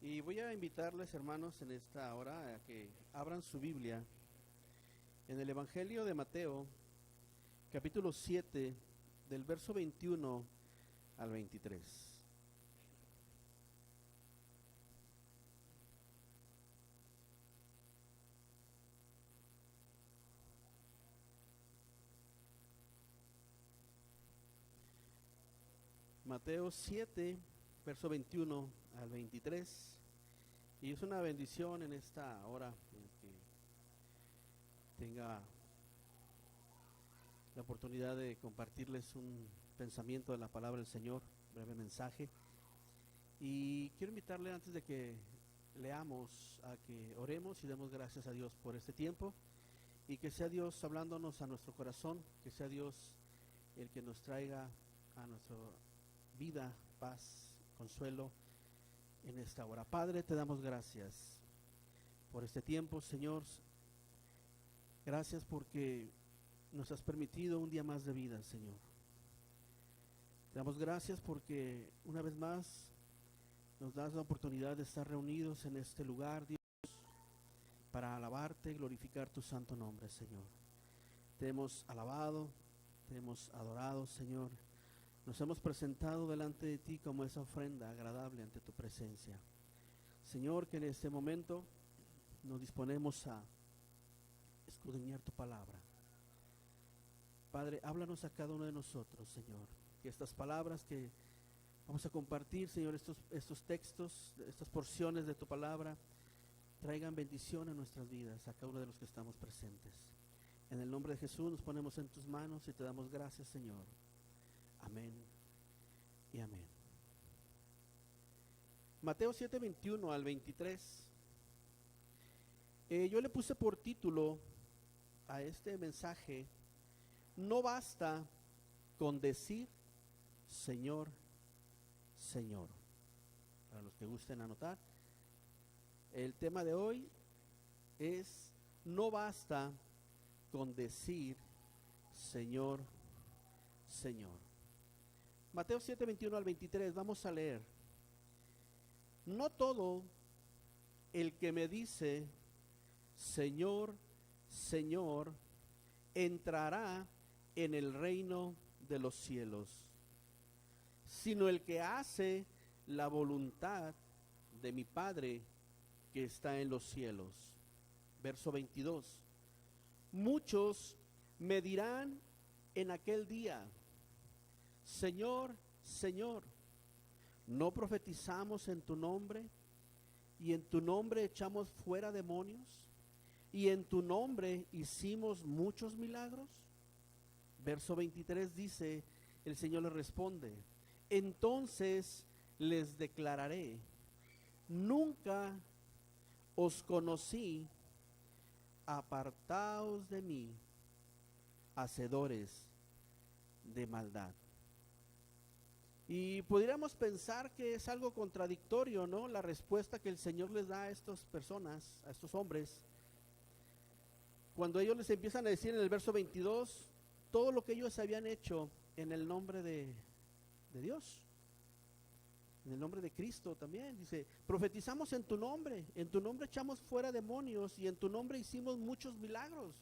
Y voy a invitarles, hermanos, en esta hora a que abran su Biblia en el Evangelio de Mateo, capítulo 7, del verso 21 al 23. Mateo 7, verso 21 al 23. Y es una bendición en esta hora en que tenga la oportunidad de compartirles un pensamiento de la palabra del Señor, un breve mensaje. Y quiero invitarle, antes de que leamos, a que oremos y demos gracias a Dios por este tiempo, y que sea Dios hablándonos a nuestro corazón, que sea Dios el que nos traiga a nuestra vida paz, consuelo en esta hora. Padre, te damos gracias por este tiempo, Señor. Gracias porque nos has permitido un día más de vida, Señor. Te damos gracias porque una vez más nos das la oportunidad de estar reunidos en este lugar, Dios, para alabarte y glorificar tu santo nombre, Señor. Te hemos alabado, te hemos adorado, Señor. Nos hemos presentado delante de ti como esa ofrenda agradable ante tu presencia. Señor, que en este momento nos disponemos a escudriñar tu palabra. Padre, háblanos a cada uno de nosotros, Señor. Que estas palabras que vamos a compartir, Señor, estos textos, estas porciones de tu palabra, traigan bendición a nuestras vidas, a cada uno de los que estamos presentes. En el nombre de Jesús nos ponemos en tus manos y te damos gracias, Señor. Amén y amén. Mateo 7, 21 al 23. Yo le puse por título a este mensaje: no basta con decir Señor, Señor. Para los que gusten anotar, el tema de hoy es: no basta con decir Señor, Señor. Mateo 7, 21 al 23, vamos a leer. No todo el que me dice Señor, Señor, entrará en el reino de los cielos, sino el que hace la voluntad de mi Padre que está en los cielos. Verso 22. Muchos me dirán en aquel día: Señor, Señor, ¿no profetizamos en tu nombre? ¿Y en tu nombre echamos fuera demonios? ¿Y en tu nombre hicimos muchos milagros? Verso 23 dice, el Señor le responde: entonces les declararé, nunca os conocí, apartaos de mí, hacedores de maldad. Y pudiéramos pensar que es algo contradictorio, ¿no? La respuesta que el Señor les da a estas personas, a estos hombres, cuando ellos les empiezan a decir en el verso 22 todo lo que ellos habían hecho en el nombre de Dios, en el nombre de Cristo también. Dice, profetizamos en tu nombre echamos fuera demonios y en tu nombre hicimos muchos milagros.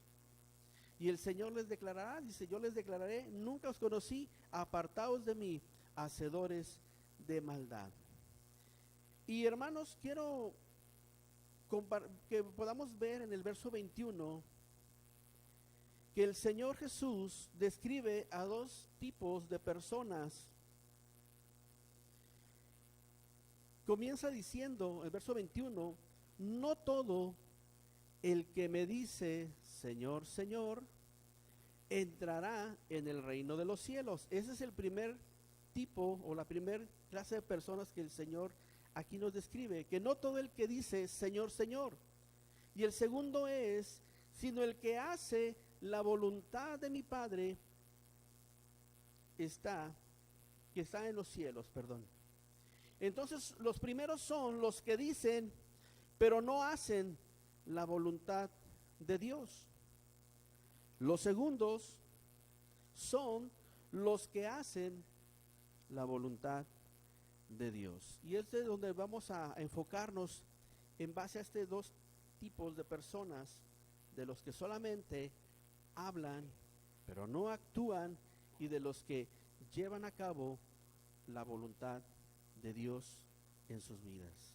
Y el Señor les declarará, dice, yo les declararé, nunca os conocí, apartaos de mí, hacedores de maldad. Y hermanos, quiero que podamos ver en el verso 21 que el Señor Jesús describe a dos tipos de personas. Comienza diciendo, el verso 21, no todo el que me dice Señor, Señor, entrará en el reino de los cielos. Ese es el primer tipo o la primera clase de personas que el Señor aquí nos describe, que no todo el que dice Señor, Señor. Y el segundo es, sino el que hace la voluntad de mi Padre que está en los cielos, perdón. Entonces los primeros son los que dicen, pero no hacen la voluntad de Dios. Los segundos son los que hacen la voluntad de Dios. Y es de donde vamos a enfocarnos en base a estos dos tipos de personas, de los que solamente hablan, pero no actúan, y de los que llevan a cabo la voluntad de Dios en sus vidas.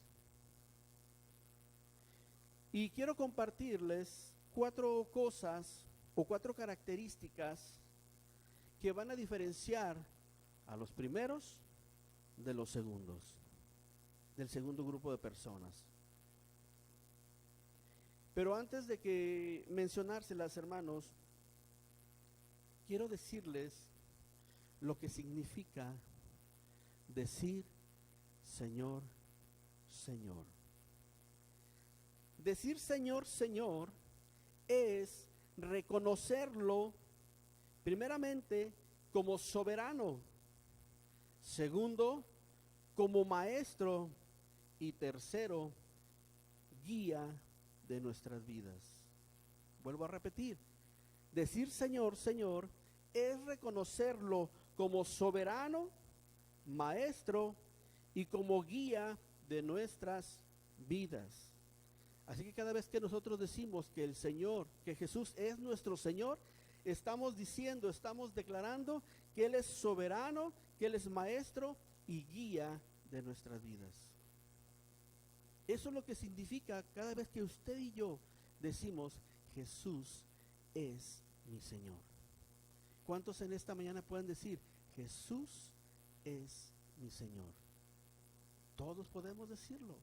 Y quiero compartirles 4 cosas o 4 características que van a diferenciar a los primeros de los segundos, del segundo grupo de personas. Pero antes de que mencionárselas, hermanos, quiero decirles lo que significa decir Señor, Señor. Decir Señor, Señor es reconocerlo primeramente como soberano, segundo, como maestro, y tercero, guía de nuestras vidas. Vuelvo a repetir, decir Señor, Señor es reconocerlo como soberano, maestro y como guía de nuestras vidas. Así que cada vez que nosotros decimos que el Señor, que Jesús es nuestro Señor, estamos diciendo, estamos declarando que Él es soberano, que Él es maestro y guía de nuestras vidas. Eso es lo que significa cada vez que usted y yo decimos, Jesús es mi Señor. ¿Cuántos en esta mañana pueden decir, Jesús es mi Señor? Todos podemos decirlo.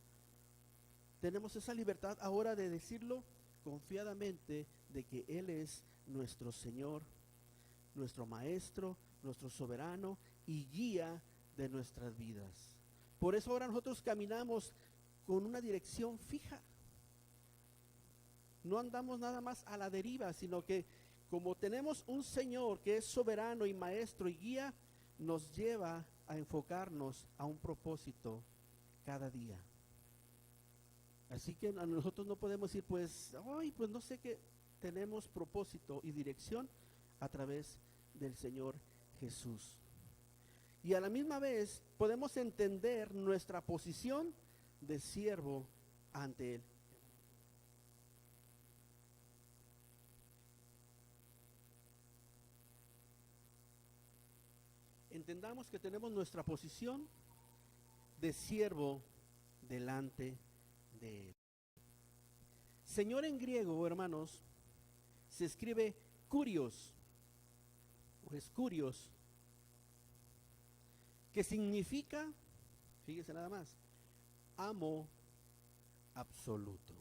Tenemos esa libertad ahora de decirlo confiadamente, de que Él es nuestro Señor, nuestro Maestro, nuestro soberano y guía de nuestras vidas. Por eso ahora nosotros caminamos con una dirección fija. No andamos nada más a la deriva, sino que como tenemos un Señor que es soberano y maestro y guía, nos lleva a enfocarnos a un propósito cada día. Así que a nosotros no podemos decir, pues no sé qué. Tenemos propósito y dirección a través del Señor Jesús. Y a la misma vez podemos entender nuestra posición de siervo ante Él. Entendamos que tenemos nuestra posición de siervo delante de Él. Señor en griego, hermanos, se escribe kurios, o es kurios, que significa, fíjese nada más, amo absoluto.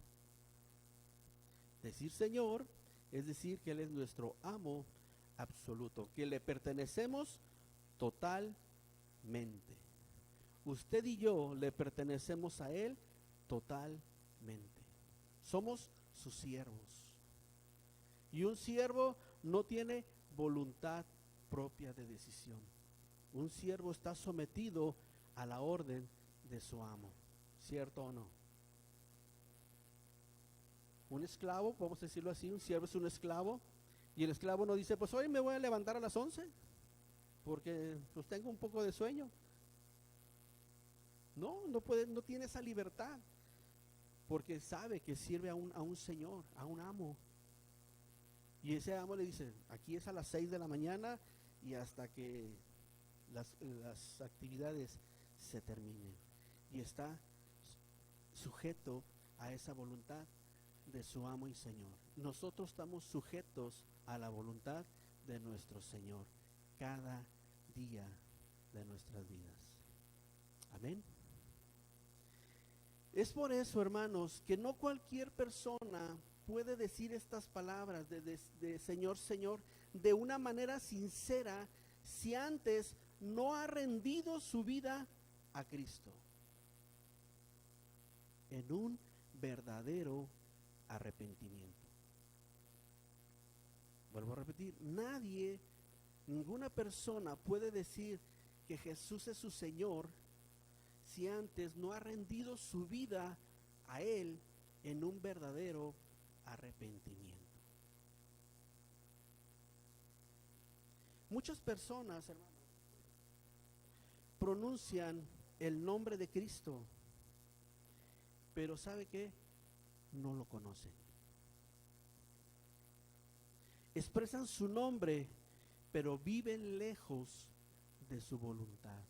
Decir Señor es decir que Él es nuestro amo absoluto, que le pertenecemos totalmente. Usted y yo le pertenecemos a Él totalmente. Somos sus siervos. Y un siervo no tiene voluntad propia de decisión. Un siervo está sometido a la orden de su amo. ¿Cierto o no? Un esclavo, vamos a decirlo así, un siervo es un esclavo. Y el esclavo no dice, pues hoy me voy a levantar a las 11 porque pues tengo un poco de sueño. No puede, no tiene esa libertad, porque sabe que sirve a un señor, a un amo. Y ese amo le dice, aquí es a las 6 de la mañana y hasta que las actividades se terminen. Y está sujeto a esa voluntad de su amo y Señor. Nosotros estamos sujetos a la voluntad de nuestro Señor cada día de nuestras vidas. Amén. Es por eso, hermanos, que no cualquier persona puede decir estas palabras de Señor, Señor, de una manera sincera, si antes no ha rendido su vida a Cristo en un verdadero arrepentimiento. Vuelvo a repetir, ninguna persona puede decir que Jesús es su Señor si antes no ha rendido su vida a Él en un verdadero arrepentimiento. Muchas personas, hermanos, pronuncian el nombre de Cristo, pero ¿sabe qué? No lo conocen. Expresan su nombre, pero viven lejos de su voluntad.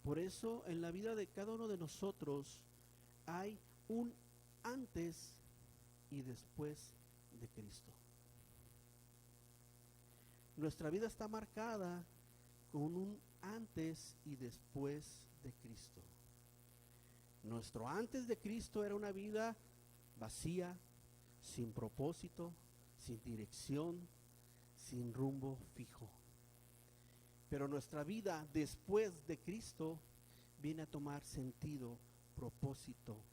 Por eso en la vida de cada uno de nosotros hay un antes y después de Cristo. Nuestra vida está marcada con un antes y después de Cristo. Nuestro antes de Cristo era una vida vacía, sin propósito, sin dirección, sin rumbo fijo. Pero nuestra vida después de Cristo viene a tomar sentido, propósito.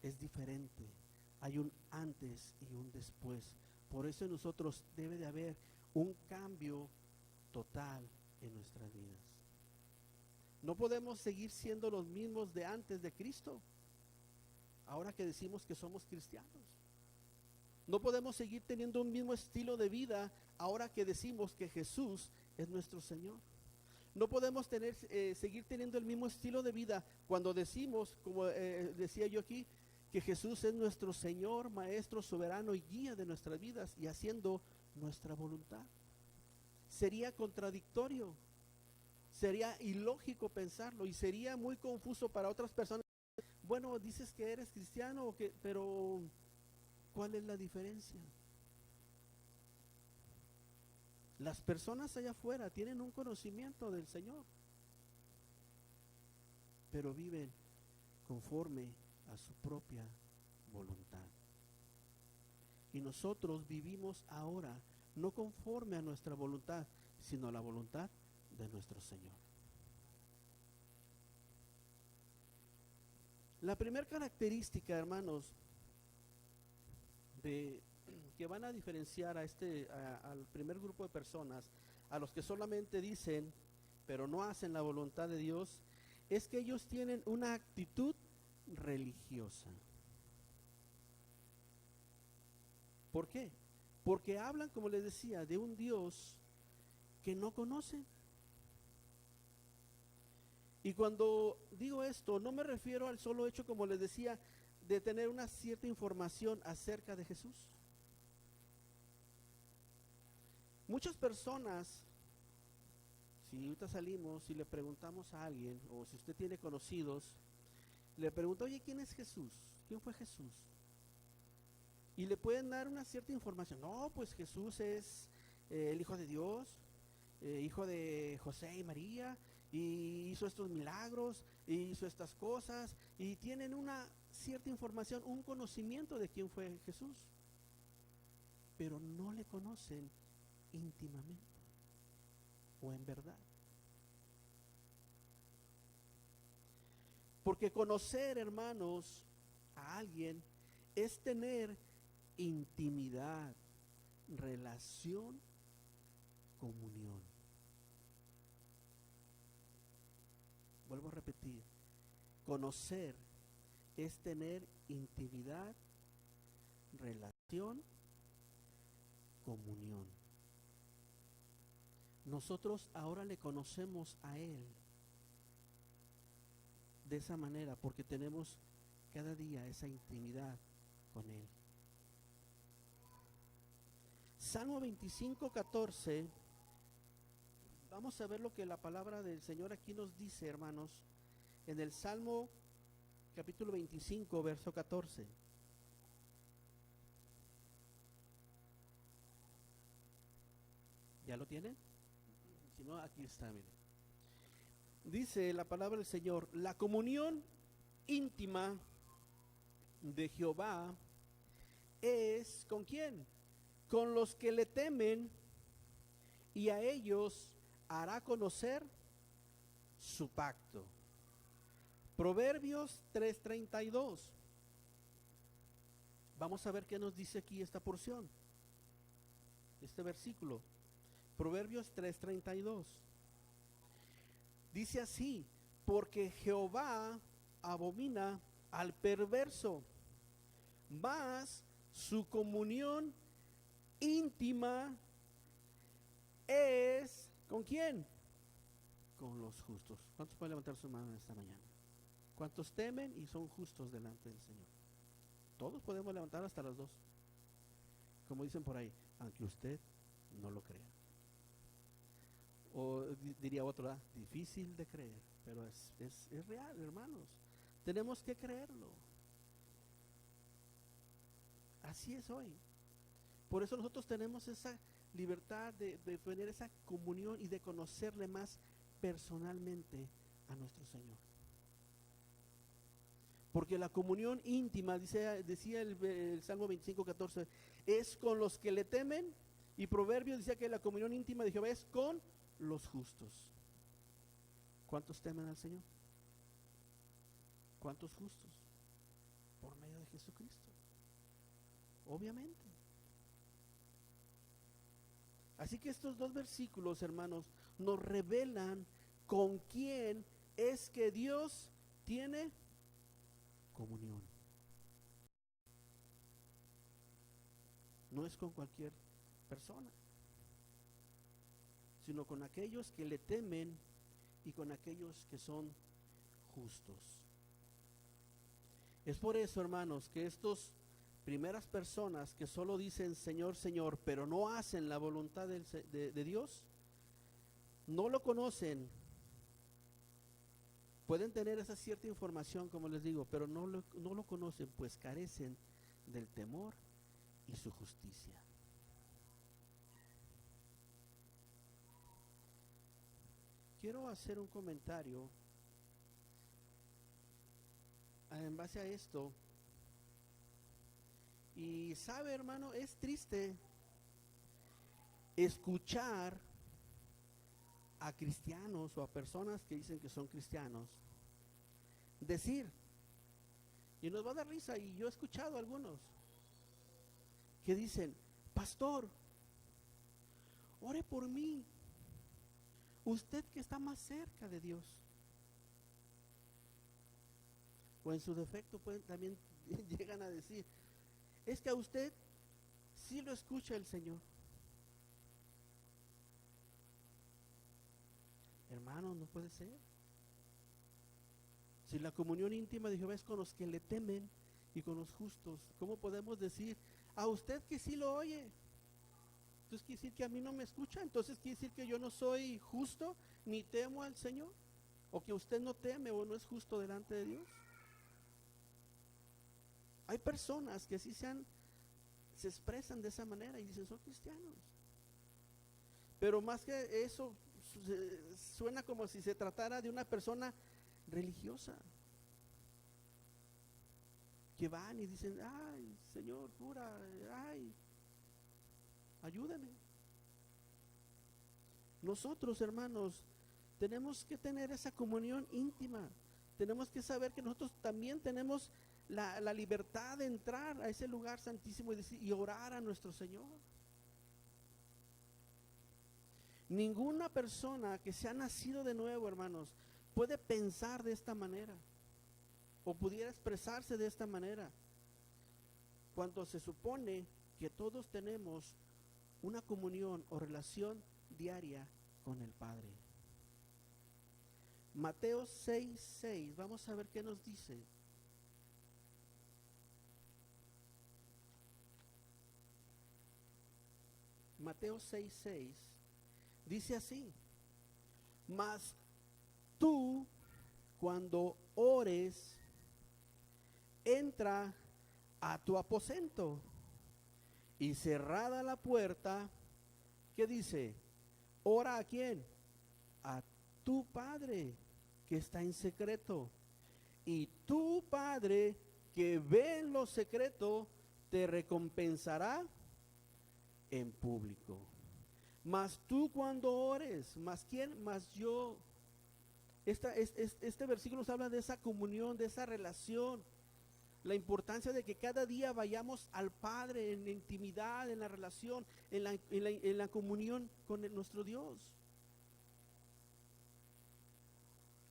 Es diferente. Hay un antes y un después. Por eso en nosotros debe de haber un cambio total en nuestras vidas. No podemos seguir siendo los mismos de antes de Cristo, ahora que decimos que somos cristianos. No podemos seguir teniendo un mismo estilo de vida ahora que decimos que Jesús es nuestro Señor. No podemos seguir teniendo el mismo estilo de vida cuando decimos, como decía yo aquí, que Jesús es nuestro Señor, Maestro, soberano y guía de nuestras vidas y haciendo nuestra voluntad. Sería contradictorio, sería ilógico pensarlo y sería muy confuso para otras personas. Bueno, dices que eres cristiano, pero ¿cuál es la diferencia? Las personas allá afuera tienen un conocimiento del Señor, pero viven conforme a su propia voluntad. Y nosotros vivimos ahora no conforme a nuestra voluntad, sino a la voluntad de nuestro Señor. La primera característica, hermanos, que van a diferenciar al primer grupo de personas, a los que solamente dicen, pero no hacen la voluntad de Dios, es que ellos tienen una actitud religiosa. ¿Por qué? Porque hablan, como les decía, de un Dios que no conocen. Y cuando digo esto, no me refiero al solo hecho, como les decía, de tener una cierta información acerca de Jesús. Muchas personas, si ahorita salimos y le preguntamos a alguien, o si usted tiene conocidos, le pregunta, oye, ¿quién es Jesús? ¿Quién fue Jesús? Y le pueden dar una cierta información. No, pues Jesús es el Hijo de Dios, hijo de José y María, y hizo estos milagros, y hizo estas cosas, y tienen una cierta información, un conocimiento de quién fue Jesús, pero no le conocen íntimamente o en verdad. Porque conocer, hermanos, a alguien es tener intimidad, relación, comunión. Vuelvo a repetir, conocer es tener intimidad, relación, comunión. Nosotros ahora le conocemos a Él de esa manera porque tenemos cada día esa intimidad con Él. Salmo 25:14. Vamos a ver lo que la palabra del Señor aquí nos dice, hermanos, en el Salmo capítulo 25, verso 14. ¿Ya lo tienen? Si no, aquí está, miren. Dice la palabra del Señor: la comunión íntima de Jehová es ¿con quién? Con los que le temen, y a ellos hará conocer su pacto. Proverbios 3:32. Vamos a ver qué nos dice aquí esta porción, este versículo. Proverbios 3:32. Dice así: porque Jehová abomina al perverso, mas su comunión íntima es ¿con quién? Con los justos. ¿Cuántos pueden levantar su mano esta mañana? ¿Cuántos temen y son justos delante del Señor? Todos podemos levantar hasta las dos. Como dicen por ahí, aunque usted no lo crea. O diría otro, difícil de creer, pero es real, hermanos. Tenemos que creerlo. Así es hoy. Por eso nosotros tenemos esa libertad de tener esa comunión y de conocerle más personalmente a nuestro Señor. Porque la comunión íntima, decía el Salmo 25:14, es con los que le temen. Y Proverbios decía que la comunión íntima de Jehová es con los justos. ¿Cuántos temen al Señor? ¿Cuántos justos? Por medio de Jesucristo. Obviamente. Así que estos dos versículos, hermanos, nos revelan con quién es que Dios tiene comunión. No es con cualquier persona, sino con aquellos que le temen y con aquellos que son justos. Es por eso, hermanos, que estos primeras personas que solo dicen Señor, Señor, pero no hacen la voluntad de Dios, no lo conocen. Pueden tener esa cierta información, como les digo, pero no lo conocen, pues carecen del temor y su justicia. Quiero hacer un comentario en base a esto. Y sabe, hermano, es triste escuchar a cristianos o a personas que dicen que son cristianos decir, y nos va a dar risa, y yo he escuchado a algunos que dicen, pastor, ore por mí, usted que está más cerca de Dios. O en su defecto también llegan a decir, es que a usted sí lo escucha el Señor. Hermano, no puede ser. Si la comunión íntima de Jehová es con los que le temen y con los justos, ¿cómo podemos decir a usted que sí lo oye? Entonces quiere decir que a mí no me escucha. Entonces quiere decir que yo no soy justo ni temo al Señor, o que usted no teme o no es justo delante de Dios. Hay personas que sí se expresan de esa manera y dicen son cristianos, pero más que eso suena como si se tratara de una persona religiosa, que van y dicen, ay, Señor, cura, ay, ayúdame. Nosotros, hermanos, tenemos que tener esa comunión íntima. Tenemos que saber que nosotros también tenemos la libertad de entrar a ese lugar santísimo y orar a nuestro Señor. Ninguna persona que se ha nacido de nuevo, hermanos, puede pensar de esta manera o pudiera expresarse de esta manera, cuando se supone que todos tenemos una comunión o relación diaria con el Padre. Mateo 6:6, vamos a ver qué nos dice. Mateo 6:6 dice así: mas tú, cuando ores, entra a tu aposento y cerrada la puerta, ¿qué dice? Ora a quién? A tu Padre que está en secreto, y tu Padre que ve en lo secreto te recompensará en público. Mas tú cuando ores, ¿más quién? Más yo. Este versículo nos habla de esa comunión, de esa relación, la importancia de que cada día vayamos al Padre en la intimidad, en la relación, en la comunión con nuestro Dios.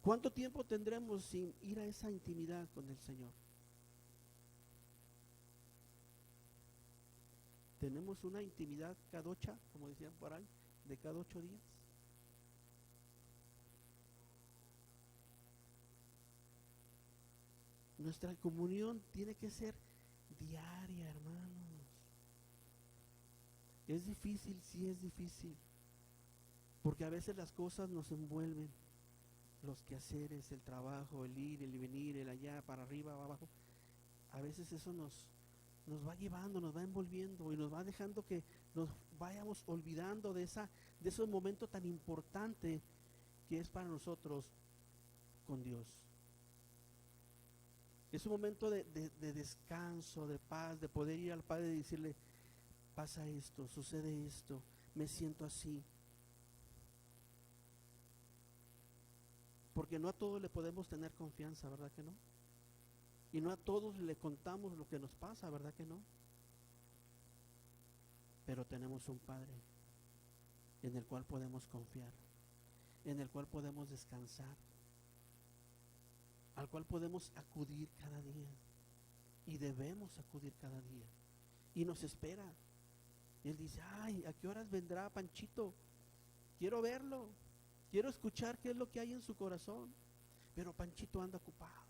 ¿Cuánto tiempo tendremos sin ir a esa intimidad con el Señor? Tenemos una intimidad cadocha, como decían por ahí, de cada 8 días. Nuestra comunión tiene que ser diaria, hermanos. Es difícil, sí es difícil, porque a veces las cosas nos envuelven, los quehaceres, el trabajo, el ir, el venir, el allá, para arriba, abajo. A veces eso nos va llevando, nos va envolviendo y nos va dejando que nos vayamos olvidando de esos momentos tan importantes que es para nosotros con Dios. Es un momento de descanso, de paz, de poder ir al Padre y decirle: pasa esto, sucede esto, me siento así. Porque no a todos le podemos tener confianza, ¿verdad que no? Y no a todos le contamos lo que nos pasa, ¿verdad que no? Pero tenemos un Padre en el cual podemos confiar, en el cual podemos descansar, al cual podemos acudir cada día. Y debemos acudir cada día. Y nos espera. Él dice: ay, ¿a qué horas vendrá Panchito? Quiero verlo. Quiero escuchar qué es lo que hay en su corazón. Pero Panchito anda ocupado,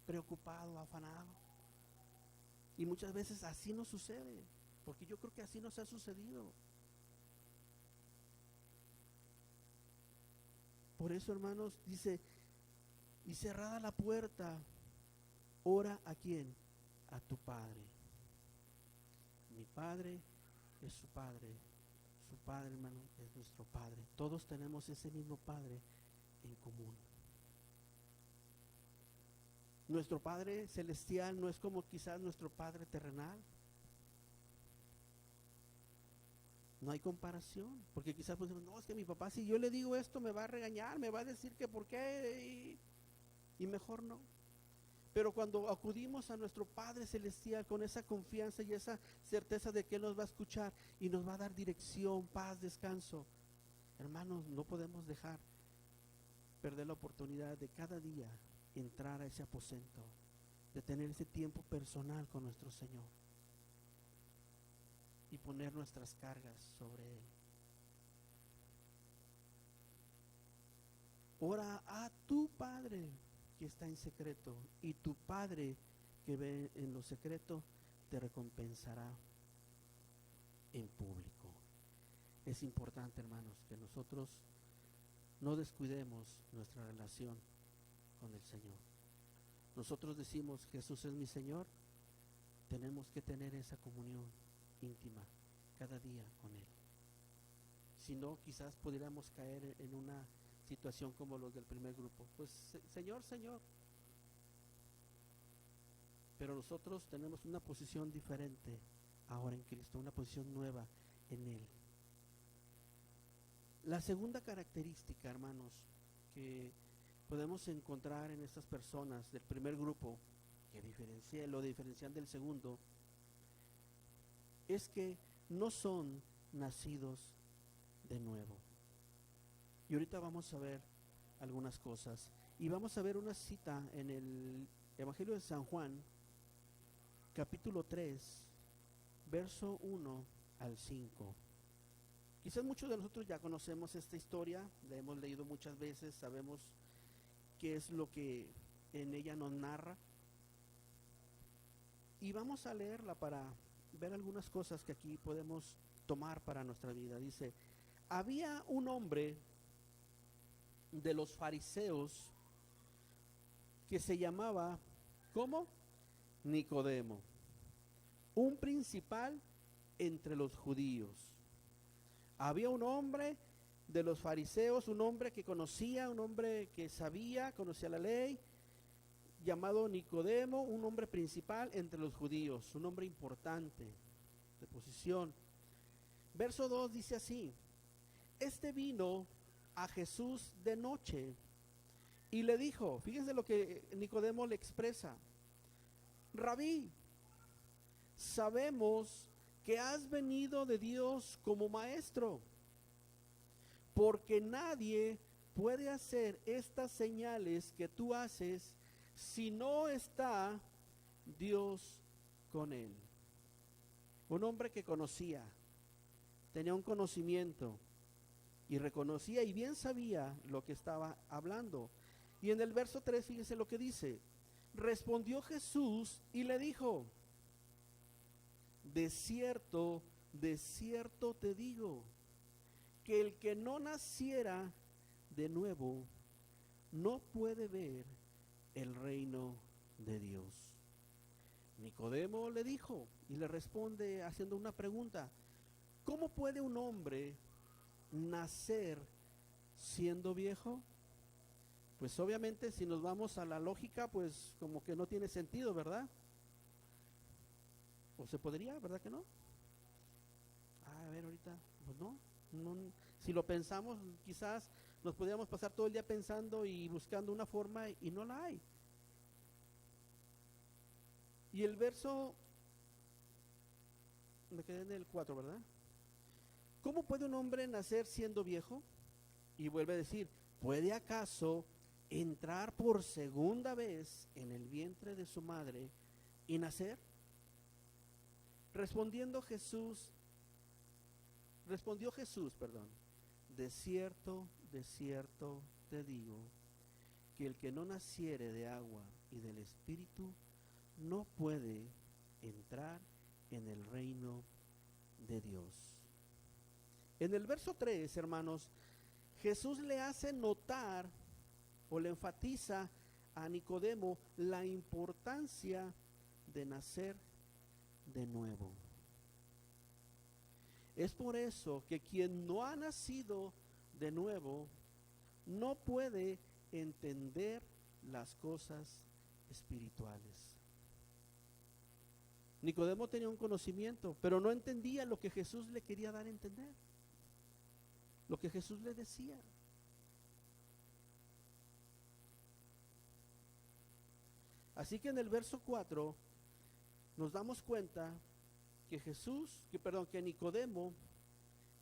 preocupado, afanado. Y muchas veces así nos sucede, porque yo creo que así nos ha sucedido. Por eso, hermanos, dice: y cerrada la puerta, ora ¿a quién? A tu Padre. Mi Padre es su Padre hermano es nuestro Padre. Todos tenemos ese mismo Padre en común. Nuestro Padre celestial no es como quizás nuestro Padre terrenal. No hay comparación, porque quizás pues, no, es que mi papá, si yo le digo esto, me va a regañar, me va a decir que por qué, y mejor no. Pero cuando acudimos a nuestro Padre celestial con esa confianza y esa certeza de que Él nos va a escuchar y nos va a dar dirección, paz, descanso, hermanos, no podemos dejar perder la oportunidad de cada día entrar a ese aposento, de tener ese tiempo personal con nuestro Señor y poner nuestras cargas sobre Él. Ora a tu Padre que está en secreto, y tu Padre que ve en lo secreto te recompensará en público. Es importante, hermanos, que nosotros no descuidemos nuestra relación con el Señor. Nosotros decimos: Jesús es mi Señor. Tenemos que tener esa comunión íntima cada día con Él. Si no, quizás pudiéramos caer en una situación como los del primer grupo. Pues, Señor, Señor. Pero nosotros tenemos una posición diferente ahora en Cristo, una posición nueva en Él. La segunda característica, hermanos, que podemos encontrar en estas personas del primer grupo, que lo diferencian del segundo, es que no son nacidos de nuevo. Y ahorita vamos a ver algunas cosas. Y vamos a ver una cita en el Evangelio de San Juan, capítulo 3, verso 1 al 5. Quizás muchos de nosotros ya conocemos esta historia, la hemos leído muchas veces, sabemos qué es lo que en ella nos narra. Y vamos a leerla para ver algunas cosas que aquí podemos tomar para nuestra vida. Dice: había un hombre de los fariseos que se llamaba, ¿cómo? Nicodemo, un principal entre los judíos. Había un hombre de los fariseos, un hombre que conocía, un hombre que sabía, conocía la ley, llamado Nicodemo, un hombre principal entre los judíos, un hombre importante de posición. Verso 2 dice así: este vino a Jesús de noche y le dijo, fíjense lo que Nicodemo le expresa: Rabí, sabemos que has venido de Dios como maestro, porque nadie puede hacer estas señales que tú haces si no está Dios con él. Un hombre que conocía, tenía un conocimiento, y reconocía y bien sabía lo que estaba hablando. Y en el verso 3, fíjense lo que dice. Respondió Jesús y le dijo: de cierto te digo, que el que no naciera de nuevo no puede ver el reino de Dios. Nicodemo le dijo y le responde haciendo una pregunta: ¿cómo puede un hombre nacer siendo viejo? Pues obviamente si nos vamos a la lógica, pues como que no tiene sentido, ¿verdad? ¿O se podría, verdad que no? A ver, ahorita, pues no, si lo pensamos, quizás nos podríamos pasar todo el día pensando y buscando una forma y no la hay. Y el verso, me quedé en el 4, ¿verdad? ¿Cómo puede un hombre nacer siendo viejo? Y vuelve a decir: ¿puede acaso entrar por segunda vez en el vientre de su madre y nacer? Respondió Jesús, de cierto te digo, que el que no naciere de agua y del Espíritu no puede entrar en el reino de Dios. En el verso 3, hermanos, Jesús le hace notar o le enfatiza a Nicodemo la importancia de nacer de nuevo. Es por eso que quien no ha nacido de nuevo no puede entender las cosas espirituales. Nicodemo tenía un conocimiento, pero no entendía lo que Jesús le quería dar a entender, lo que Jesús le decía. Así que en el verso 4 nos damos cuenta que que Nicodemo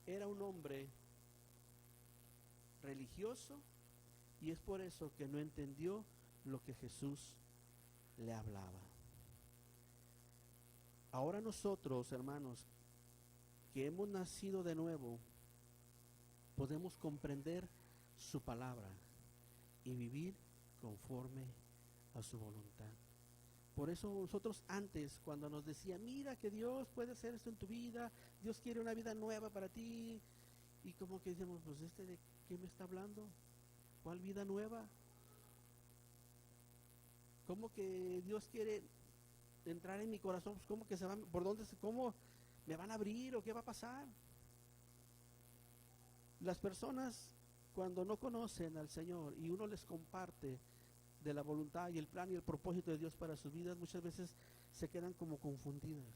era un hombre religioso, y es por eso que no entendió lo que Jesús le hablaba. Ahora nosotros, hermanos, que hemos nacido de nuevo, podemos comprender su palabra y vivir conforme a su voluntad. Por eso nosotros antes, cuando nos decía: mira que Dios puede hacer esto en tu vida, Dios quiere una vida nueva para ti, y como que decíamos: pues ¿de qué me está hablando? ¿Cuál vida nueva? ¿Cómo que Dios quiere entrar en mi corazón? Pues ¿cómo que cómo me van a abrir o qué va a pasar? Las personas, cuando no conocen al Señor y uno les comparte de la voluntad y el plan y el propósito de Dios para sus vidas, muchas veces se quedan como confundidas,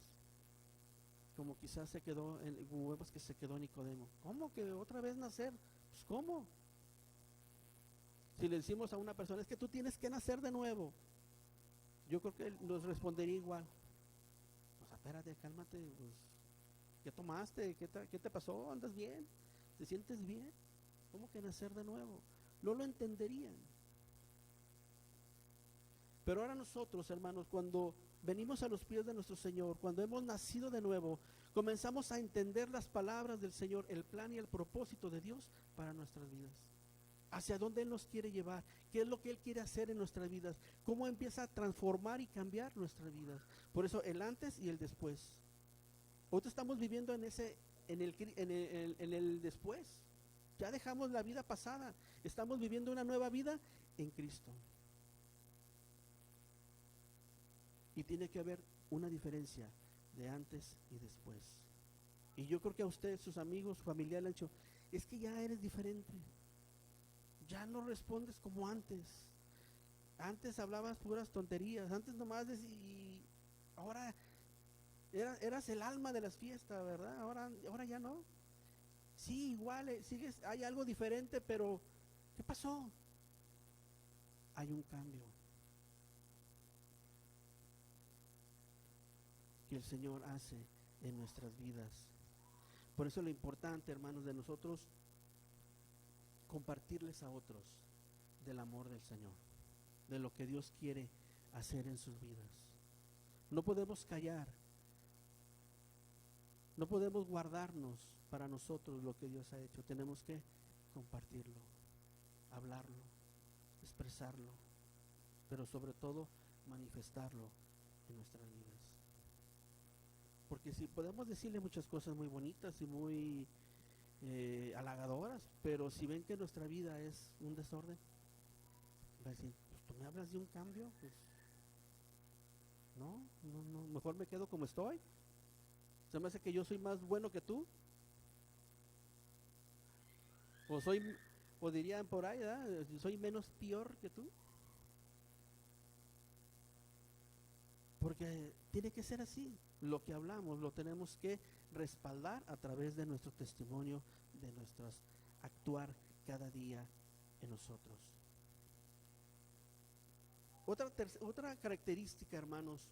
como quizás se quedó Nicodemo. ¿Cómo que otra vez nacer? Pues ¿cómo? Si le decimos a una persona: es que tú tienes que nacer de nuevo, yo creo que él nos respondería igual: pues espérate, cálmate, pues, ¿qué tomaste? ¿Qué te pasó? ¿Andas bien? ¿Te sientes bien? ¿Cómo que nacer de nuevo? No lo entenderían. Pero ahora nosotros, hermanos, cuando venimos a los pies de nuestro Señor, cuando hemos nacido de nuevo, comenzamos a entender las palabras del Señor, el plan y el propósito de Dios para nuestras vidas. Hacia dónde Él nos quiere llevar, qué es lo que Él quiere hacer en nuestras vidas, cómo empieza a transformar y cambiar nuestras vidas. Por eso el antes y el después. Hoy estamos viviendo en el después. Ya dejamos la vida pasada, estamos viviendo una nueva vida en Cristo. Y tiene que haber una diferencia de antes y después. Y yo creo que a usted, sus amigos, familiares le han dicho: es que ya eres diferente, ya no respondes como antes. Antes hablabas puras tonterías, antes nomás y ahora eras el alma de las fiestas, ¿verdad? Ahora ya no. Sí, igual, hay algo diferente, pero ¿qué pasó? Hay un cambio que el Señor hace en nuestras vidas. Por eso lo importante, hermanos, de nosotros compartirles a otros del amor del Señor, de lo que Dios quiere hacer en sus vidas. No podemos callar, no podemos guardarnos para nosotros lo que Dios ha hecho. Tenemos que compartirlo, hablarlo, expresarlo, pero sobre todo manifestarlo en nuestras vidas. Porque si podemos decirle muchas cosas muy bonitas y muy halagadoras, pero si ven que nuestra vida es un desorden, va a decir, pues tú me hablas de un cambio, pues no, mejor me quedo como estoy. Se me hace que yo soy más bueno que tú, o soy, o dirían por ahí, ¿verdad? Soy menos peor que tú. Porque tiene que ser así. Lo que hablamos lo tenemos que respaldar a través de nuestro testimonio, de nuestro actuar cada día en nosotros. Otra característica, hermanos,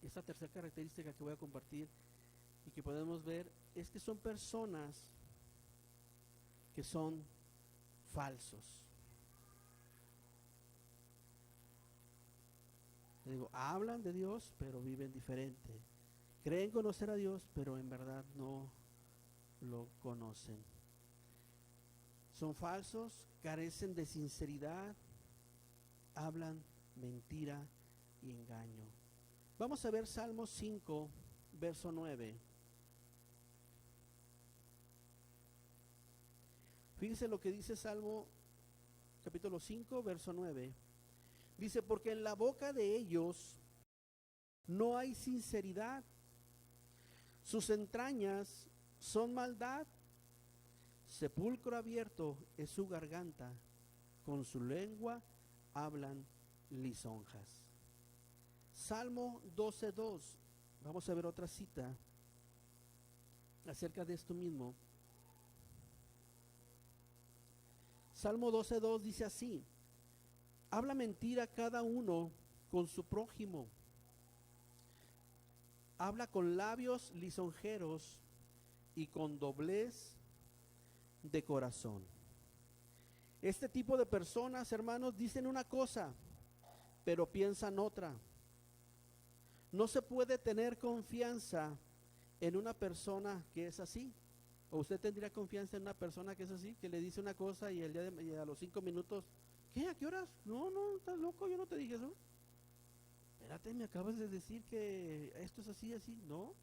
esta tercera característica que voy a compartir y que podemos ver es que son personas que son falsos. Digo, hablan de Dios, pero viven diferente. Creen conocer a Dios, pero en verdad no lo conocen. Son falsos, carecen de sinceridad, hablan mentira y engaño. Vamos a ver Salmo 5, verso 9. Fíjense lo que dice Salmo capítulo 5, verso 9. Dice, porque en la boca de ellos no hay sinceridad, sus entrañas son maldad, sepulcro abierto es su garganta, con su lengua hablan lisonjas. Salmo 12:2, vamos a ver otra cita acerca de esto mismo. Salmo 12:2 dice así, habla mentira cada uno con su prójimo, habla con labios lisonjeros y con doblez de corazón. Este tipo de personas, hermanos, dicen una cosa, pero piensan otra. No se puede tener confianza en una persona que es así. ¿O usted tendría confianza en una persona que es así, que le dice una cosa y y a los 5 minutos, ¿qué? ¿A qué horas? No, estás loco, yo no te dije eso. Espérate, me acabas de decir que esto es así, así. No.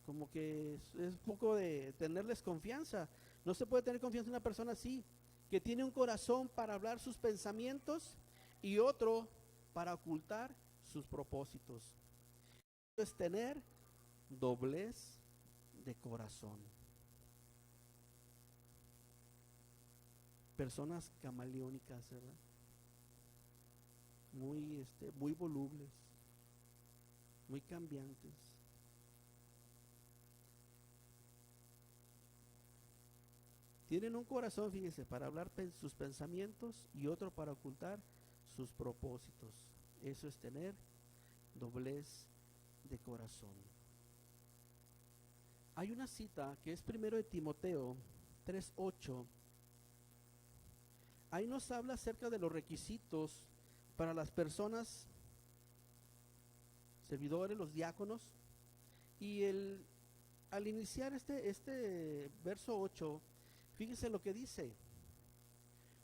Como que es poco de tenerles confianza. No se puede tener confianza en una persona así, que tiene un corazón para hablar sus pensamientos y otro para ocultar sus propósitos. Es tener doblez de corazón. Personas camaleónicas, ¿verdad? Muy volubles, muy cambiantes. Tienen un corazón, fíjese, para hablar sus pensamientos y otro para ocultar sus propósitos. Eso es tener doblez de corazón. Hay una cita que es 1 de Timoteo 3:8. Ahí nos habla acerca de los requisitos para las personas, servidores, los diáconos. Y al iniciar este verso 8, fíjese lo que dice.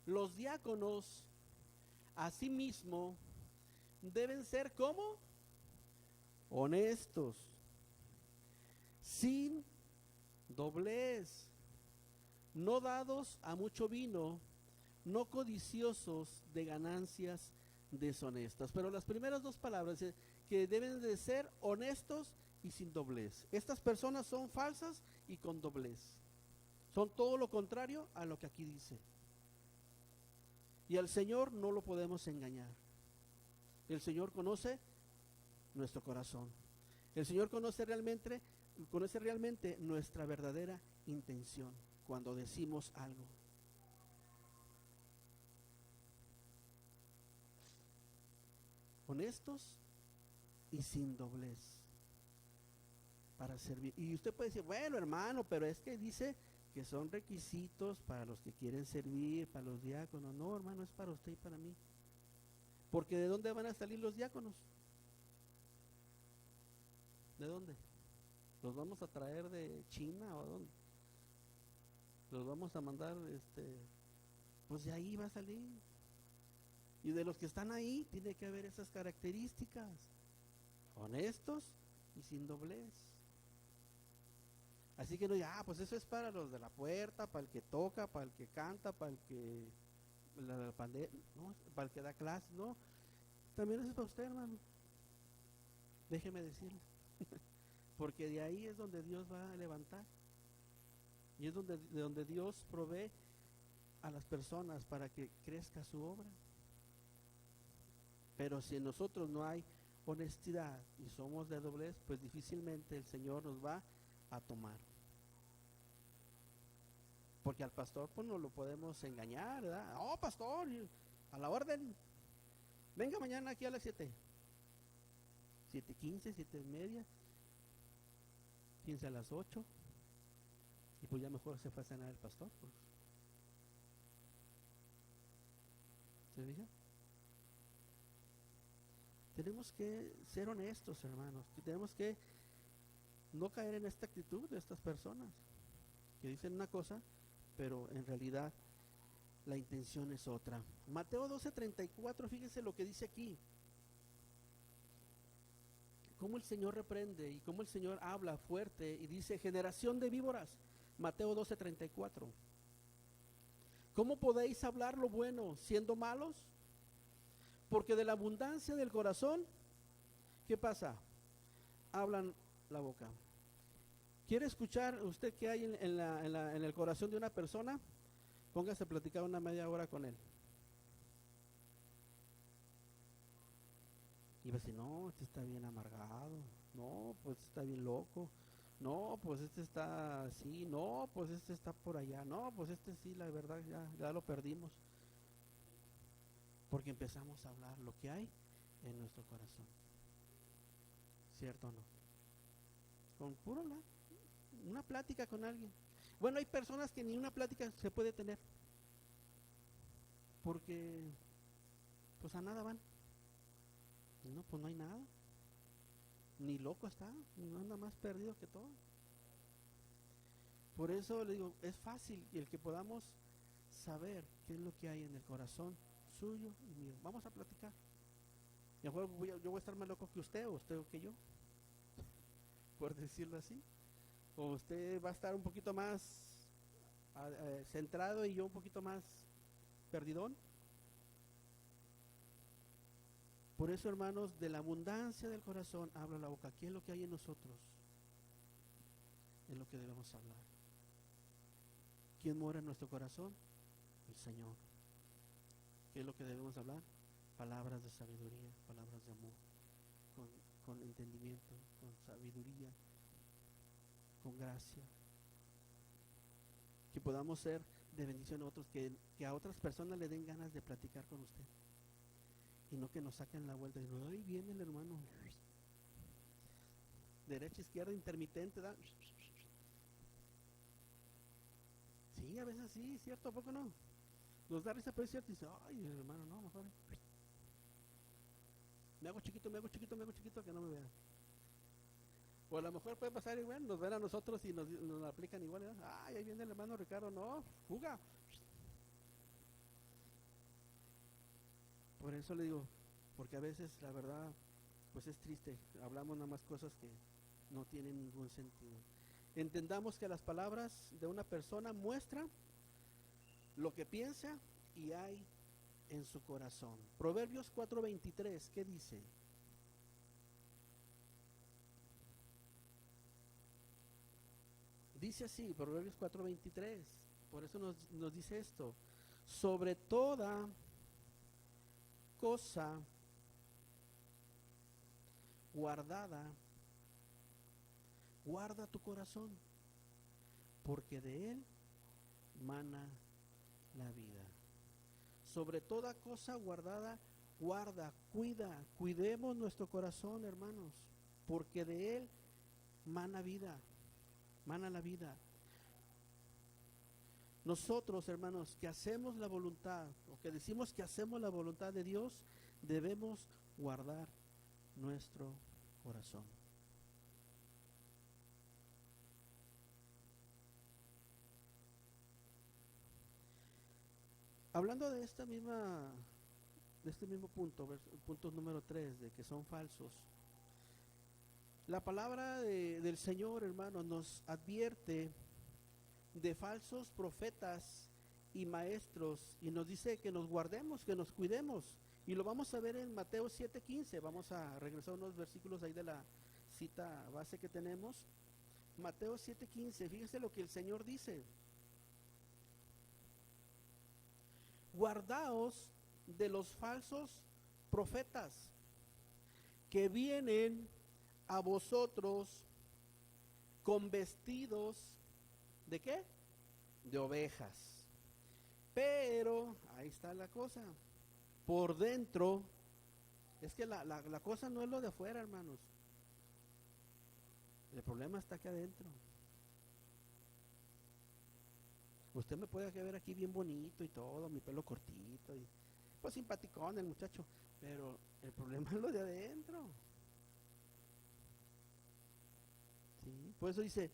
Los diáconos, asimismo, deben ser ¿cómo? Honestos, sin doblez, no dados a mucho vino, no codiciosos de ganancias deshonestas. Pero las primeras dos palabras, que deben de ser honestos y sin doblez. Estas personas son falsas y con doblez. Son todo lo contrario a lo que aquí dice. Y al Señor no lo podemos engañar. El Señor conoce nuestro corazón. El Señor conoce realmente nuestra verdadera intención cuando decimos algo. Honestos y sin doblez para servir. Y usted puede decir, bueno, hermano, pero es que dice que son requisitos para los que quieren servir, para los diáconos. No, hermano, es para usted y para mí. Porque ¿de dónde van a salir los diáconos? ¿De dónde? Los vamos a traer de China o dónde. Los vamos a mandar, pues de ahí va a salir. Y de los que están ahí tiene que haber esas características. Honestos y sin doblez. Así que no, ya, pues eso es para los de la puerta, para el que toca, para el que canta, para el que no, para el que da clases, no. También eso es para usted, hermano. Déjeme decirle. Porque de ahí es donde Dios va a levantar. Y es de donde Dios provee a las personas para que crezca su obra. Pero si en nosotros no hay honestidad y somos de doblez, pues difícilmente el Señor nos va a tomar. Porque al pastor pues no lo podemos engañar, ¿verdad? Oh, pastor, a la orden. Venga mañana aquí a las 7. 7:15, 7:30. 15 a las 8. Y pues ya mejor se fue a cenar el pastor. Pues. ¿Se fija? Tenemos que ser honestos, hermanos. Tenemos que no caer en esta actitud de estas personas que dicen una cosa, pero en realidad la intención es otra. Mateo 12:34, fíjense lo que dice aquí. Cómo el Señor reprende y cómo el Señor habla fuerte y dice, generación de víboras. Mateo 12:34. ¿Cómo podéis hablar lo bueno siendo malos? Porque de la abundancia del corazón, ¿qué pasa? Hablan la boca. ¿Quiere escuchar usted qué hay en el corazón de una persona? Póngase a platicar una media hora con él. Y va a decir, no, este está bien amargado. No, pues está bien loco. No, pues este está así. No, pues este está por allá. No, pues este sí, la verdad, ya lo perdimos. Porque empezamos a hablar lo que hay en nuestro corazón. ¿Cierto o no? Con puro hablar. Una plática con alguien. Bueno, hay personas que ni una plática se puede tener. Porque, pues a nada van. No, pues no hay nada. Ni loco está. No anda más perdido que todo. Por eso le digo, es fácil y el que podamos saber qué es lo que hay en el corazón suyo y mío. Vamos a platicar. Y a lo mejor yo voy a estar más loco que usted o que yo, por decirlo así. O usted va a estar un poquito más centrado y yo un poquito más perdidón. Por eso, hermanos, de la abundancia del corazón habla la boca. ¿Qué es lo que hay en nosotros? Es lo que debemos hablar. ¿Quién mora en nuestro corazón? El Señor. ¿Qué es lo que debemos hablar? Palabras de sabiduría, palabras de amor, con entendimiento, con sabiduría, con gracia. Que podamos ser de bendición a otros, que a otras personas le den ganas de platicar con usted. Y no que nos saquen la vuelta y digan, ay, viene el hermano. Derecha, izquierda, intermitente, ¿da? Sí, a veces sí, ¿cierto? ¿A poco no? Nos da risa, pero es cierto. Y dice, ay, hermano, no, mejor. Me hago chiquito, que no me vean. O a lo mejor puede pasar igual, nos ven a nosotros y nos aplican igual. ¿Eh? Ay, ahí viene el hermano Ricardo, no, fuga. Por eso le digo, porque a veces la verdad, pues es triste, hablamos nada más cosas que no tienen ningún sentido. Entendamos que las palabras de una persona muestran lo que piensa y hay en su corazón. Proverbios 4:23, ¿qué dice? Dice así, Proverbios 4:23, por eso nos dice esto, sobre toda cosa guardada, guarda tu corazón, porque de él mana la vida. Sobre toda cosa guardada, guarda, cuidemos nuestro corazón, hermanos, porque de él mana vida, mana la vida. Nosotros, hermanos, que hacemos la voluntad, o que decimos que hacemos la voluntad de Dios, debemos guardar nuestro corazón. Hablando de de este mismo punto, punto número 3, de que son falsos. La palabra del Señor, hermano, nos advierte de falsos profetas y maestros y nos dice que nos guardemos, que nos cuidemos. Y lo vamos a ver en Mateo 7:15. Vamos a regresar unos versículos ahí de la cita base que tenemos. Mateo 7:15, fíjese lo que el Señor dice. Guardaos de los falsos profetas que vienen a vosotros con vestidos ¿de qué? De ovejas. Pero, ahí está la cosa, por dentro, es que la cosa no es lo de afuera, hermanos. El problema está aquí adentro. Usted me puede ver aquí bien bonito y todo, mi pelo cortito, y pues simpaticón el muchacho, pero el problema es lo de adentro. ¿Sí? Por eso dice,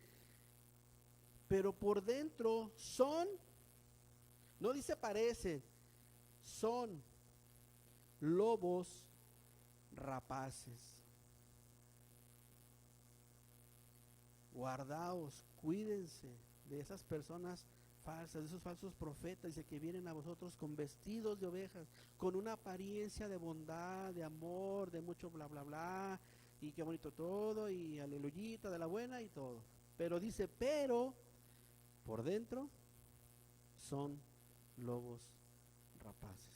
pero por dentro son, no dice parecen, son lobos rapaces. Guardaos, cuídense de esas personas falsas, de esos falsos profetas, dice que vienen a vosotros con vestidos de ovejas, con una apariencia de bondad, de amor, de mucho bla bla bla, y qué bonito todo, y aleluyita de la buena y todo. Pero dice, pero por dentro son lobos rapaces.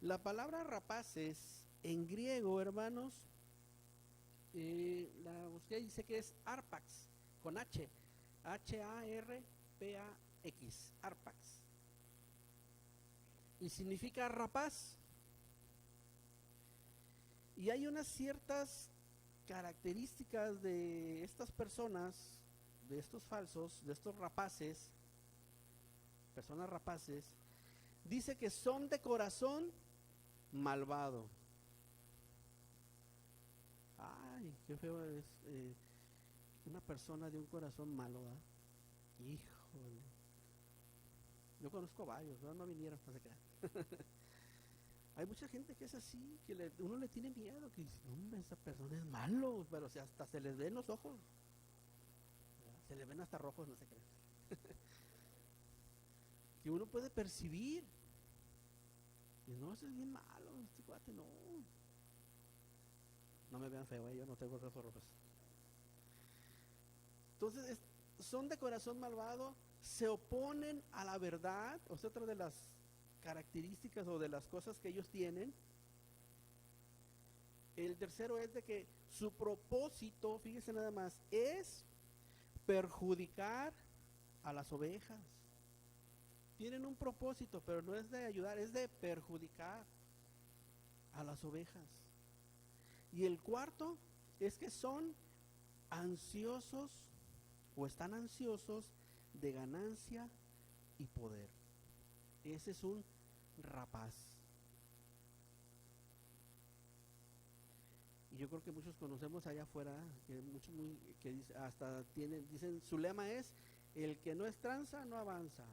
La palabra rapaces en griego, hermanos, la busqué y dice que es arpax, con H, H-A-R-P-A-X, arpax. Y significa rapaz. Y hay unas ciertas características de estas personas, de estos falsos, de estos rapaces, personas rapaces, dice que son de corazón malvado. Ay, qué feo es una persona de un corazón malo, ¿verdad? Híjole. Yo conozco varios, no vinieron, no se crean. Hay mucha gente que es así, que uno le tiene miedo, que dice, hombre, esa persona es malo, pero hasta se les ven los ojos, ¿verdad? Se les ven hasta rojos, no se crean. Que uno puede percibir. Y no, ese es bien malo, este cuate no. No me vean feo, yo no tengo ojos rojos. Entonces, son de corazón malvado, se oponen a la verdad, o sea, otra de las características o de las cosas que ellos tienen. El tercero es de que su propósito, fíjese nada más, es perjudicar a las ovejas. Tienen un propósito, pero no es de ayudar, es de perjudicar a las ovejas. Y el cuarto es que son ansiosos o están ansiosos de ganancia y poder. Ese es un rapaz. Y yo creo que muchos conocemos allá afuera, que muchos que hasta dicen, su lema es, el que no es tranza no avanza.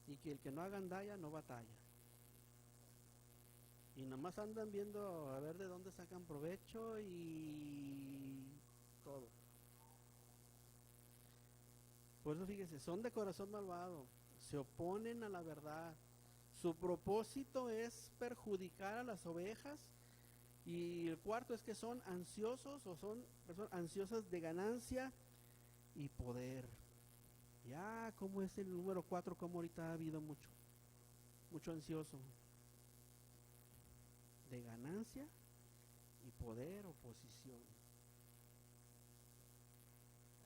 Y que el que no agandalla no batalla. Y nomás andan viendo a ver de dónde sacan provecho y todo. Por eso fíjese, son de corazón malvado, se oponen a la verdad. Su propósito es perjudicar a las ovejas. Y el cuarto es que son ansiosos o son personas ansiosas de ganancia y poder. Ya, como es el número 4, como ahorita ha habido mucho ansioso de ganancia y poder o posición.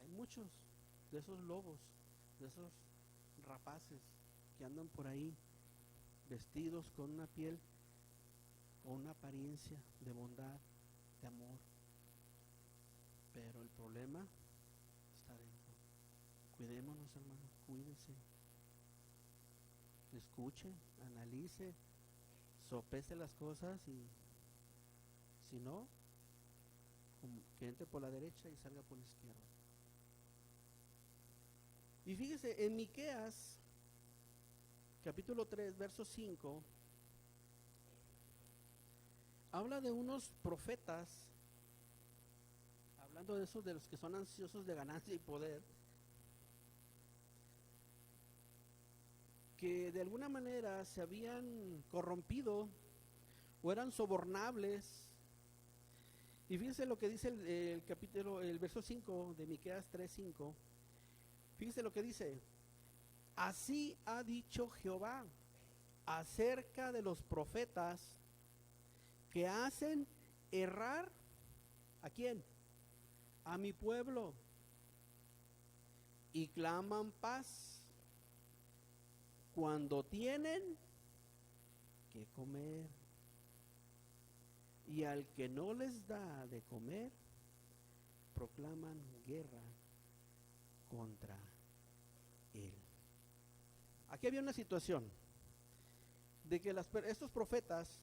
Hay muchos de esos lobos, de esos rapaces que andan por ahí vestidos con una piel o una apariencia de bondad, de amor. Pero el problema está dentro. Cuidémonos, hermanos, cuídense. Escuche, analice, sopese las cosas y si no, que entre por la derecha y salga por la izquierda. Y fíjese, en Miqueas, capítulo 3, verso 5, habla de unos profetas, hablando de esos de los que son ansiosos de ganancia y poder, que de alguna manera se habían corrompido o eran sobornables. Y fíjense lo que dice el capítulo, el verso 5 de Miqueas 3:5. Fíjense lo que dice: así ha dicho Jehová acerca de los profetas que hacen errar, ¿a quién? A mi pueblo, y claman paz cuando tienen que comer, y al que no les da de comer, proclaman guerra contra él. Aquí había una situación de que estos profetas,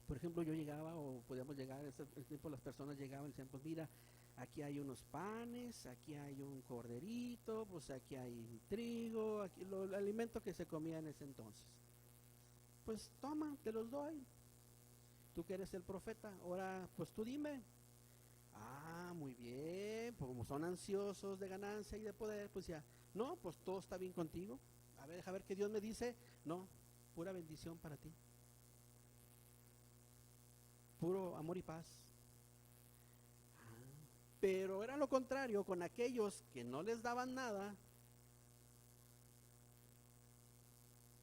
por ejemplo, yo llegaba, o podíamos llegar, en ese tiempo las personas llegaban y decían, pues mira, aquí hay unos panes, aquí hay un corderito, pues aquí hay trigo, aquí el alimento que se comía en ese entonces. Pues toma, te los doy. Tú que eres el profeta, ahora pues tú dime. Ah, muy bien, pues como son ansiosos de ganancia y de poder, pues ya, no, pues todo está bien contigo. A ver, deja ver qué Dios me dice. No, pura bendición para ti. Puro amor y paz. Pero era lo contrario con aquellos que no les daban nada.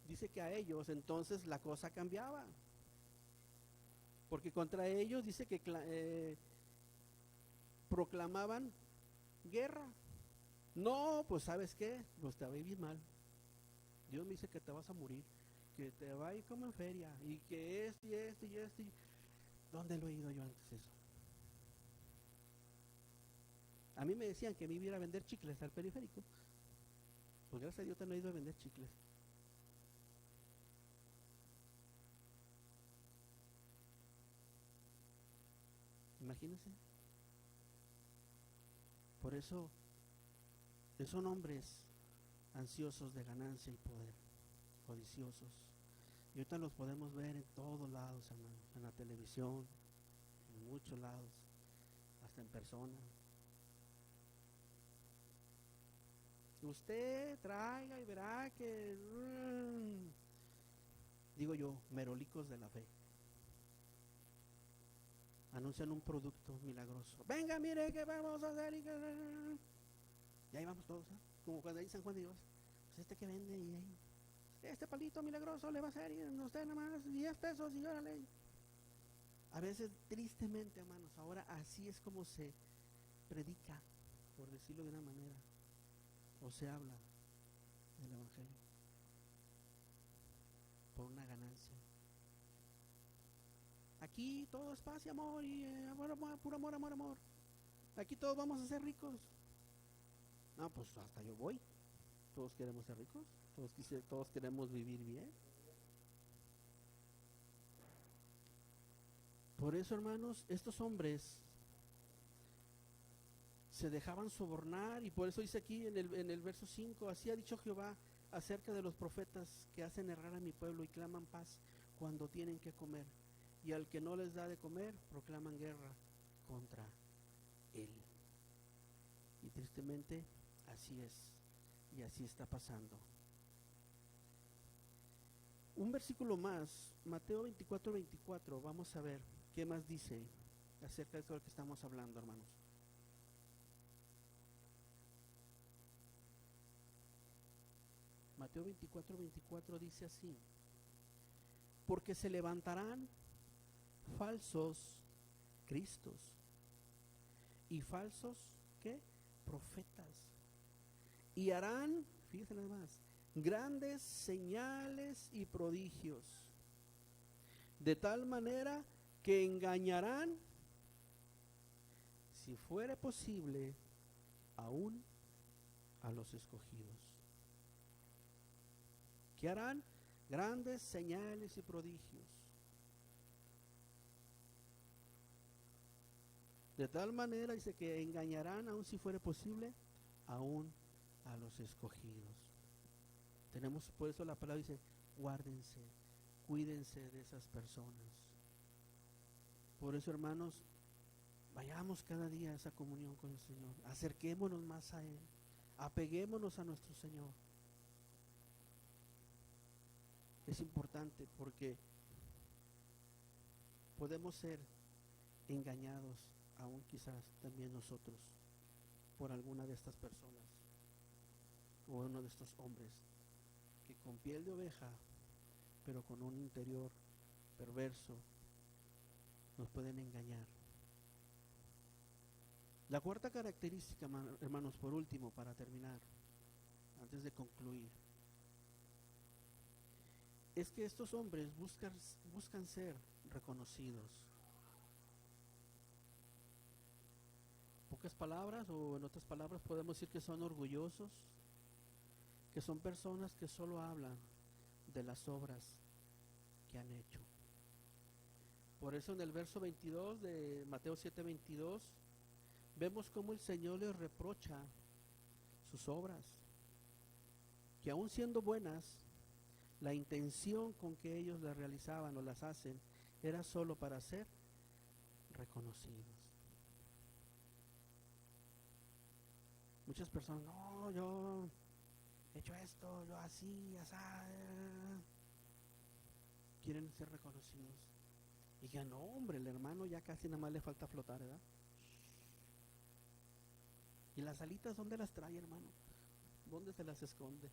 Dice que a ellos entonces la cosa cambiaba. Porque contra ellos dice que proclamaban guerra. No, pues ¿sabes qué? Pues te va a ir mal. Dios me dice que te vas a morir, que te va a ir como en feria, y que esto y esto y esto. ¿Dónde lo he oído yo antes eso? A mí me decían que me iba a ir a vender chicles al periférico. Pues gracias a Dios te no he ido a vender chicles. Imagínense. Por eso son hombres ansiosos de ganancia y poder, codiciosos. Y ahorita los podemos ver en todos lados, hermanos, en la televisión, en muchos lados, hasta en persona. Usted traiga y verá que, digo yo, merolicos de la fe. Anuncian un producto milagroso. Venga, mire que vamos a hacer. Y ahí vamos todos, ¿eh? Como cuando dice San Juan de Dios, pues este que vende y ahí, este palito milagroso le va a hacer, y usted nada más 10 pesos y órale. A veces, tristemente, hermanos, ahora así es como se predica, por decirlo de una manera, o se habla del Evangelio, por una ganancia. Aquí todo es paz y amor, y amor, amor, puro amor, amor, amor. Aquí todos vamos a ser ricos. No, pues hasta yo voy. Todos queremos ser ricos, todos queremos vivir bien. Por eso, hermanos, estos hombres se dejaban sobornar, y por eso dice aquí en el verso 5, así ha dicho Jehová acerca de los profetas que hacen errar a mi pueblo y claman paz cuando tienen que comer, y al que no les da de comer proclaman guerra contra él. Y tristemente así es, y así está pasando. Un versículo más, Mateo 24:24, vamos a ver qué más dice acerca de todo lo que estamos hablando, hermanos. Mateo 24:24 dice así: porque se levantarán falsos cristos y falsos, ¿qué? Profetas, y harán, fíjense nada más, grandes señales y prodigios, de tal manera que engañarán, si fuere posible, aún a los escogidos. ¿Qué harán? Grandes señales y prodigios, de tal manera, dice, que engañarán, aún si fuere posible, aún a los escogidos. Tenemos, por eso la palabra dice, guárdense, cuídense de esas personas. Por eso, hermanos, vayamos cada día a esa comunión con el Señor, acerquémonos más a Él, apeguémonos a nuestro Señor. Es importante porque podemos ser engañados, aún quizás también nosotros, por alguna de estas personas o uno de estos hombres que con piel de oveja, pero con un interior perverso, nos pueden engañar. La cuarta característica, hermanos, por último, para terminar, antes de concluir, es que estos hombres buscan ser reconocidos. Pocas palabras, o en otras palabras podemos decir que son orgullosos, que son personas que solo hablan de las obras que han hecho. Por eso en el verso 22 de Mateo 7:22 vemos cómo el Señor les reprocha sus obras, que aún siendo buenas, la intención con que ellos las realizaban o las hacen era solo para ser reconocidos. Muchas personas, no, yo he hecho esto, yo así, así, quieren ser reconocidos. Y ya no, hombre, el hermano ya casi nada más le falta flotar, ¿verdad? ¿Y las alitas dónde las trae, hermano? ¿Dónde se las esconde?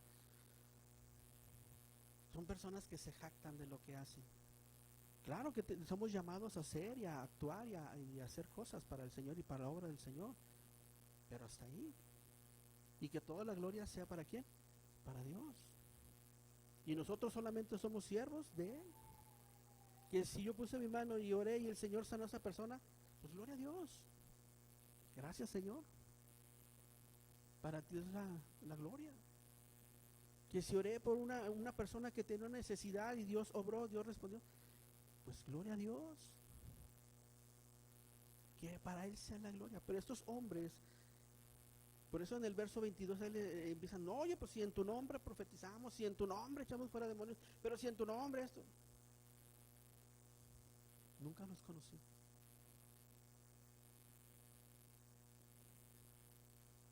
Son personas que se jactan de lo que hacen. Claro que somos llamados a hacer y a actuar y a hacer cosas para el Señor y para la obra del Señor, pero hasta ahí. Y que toda la gloria sea ¿para quién? Para Dios. Y nosotros solamente somos siervos de Él. Que si yo puse mi mano y oré y el Señor sanó a esa persona, pues gloria a Dios. Gracias, Señor. Para ti es la gloria. Que si oré por una persona que tenía una necesidad y Dios obró, Dios respondió, pues gloria a Dios. Que para Él sea la gloria. Pero estos hombres, por eso en el verso 22 empiezan, no, oye, pues si en tu nombre profetizamos, si en tu nombre echamos fuera demonios, pero si en tu nombre esto. Nunca los conocí.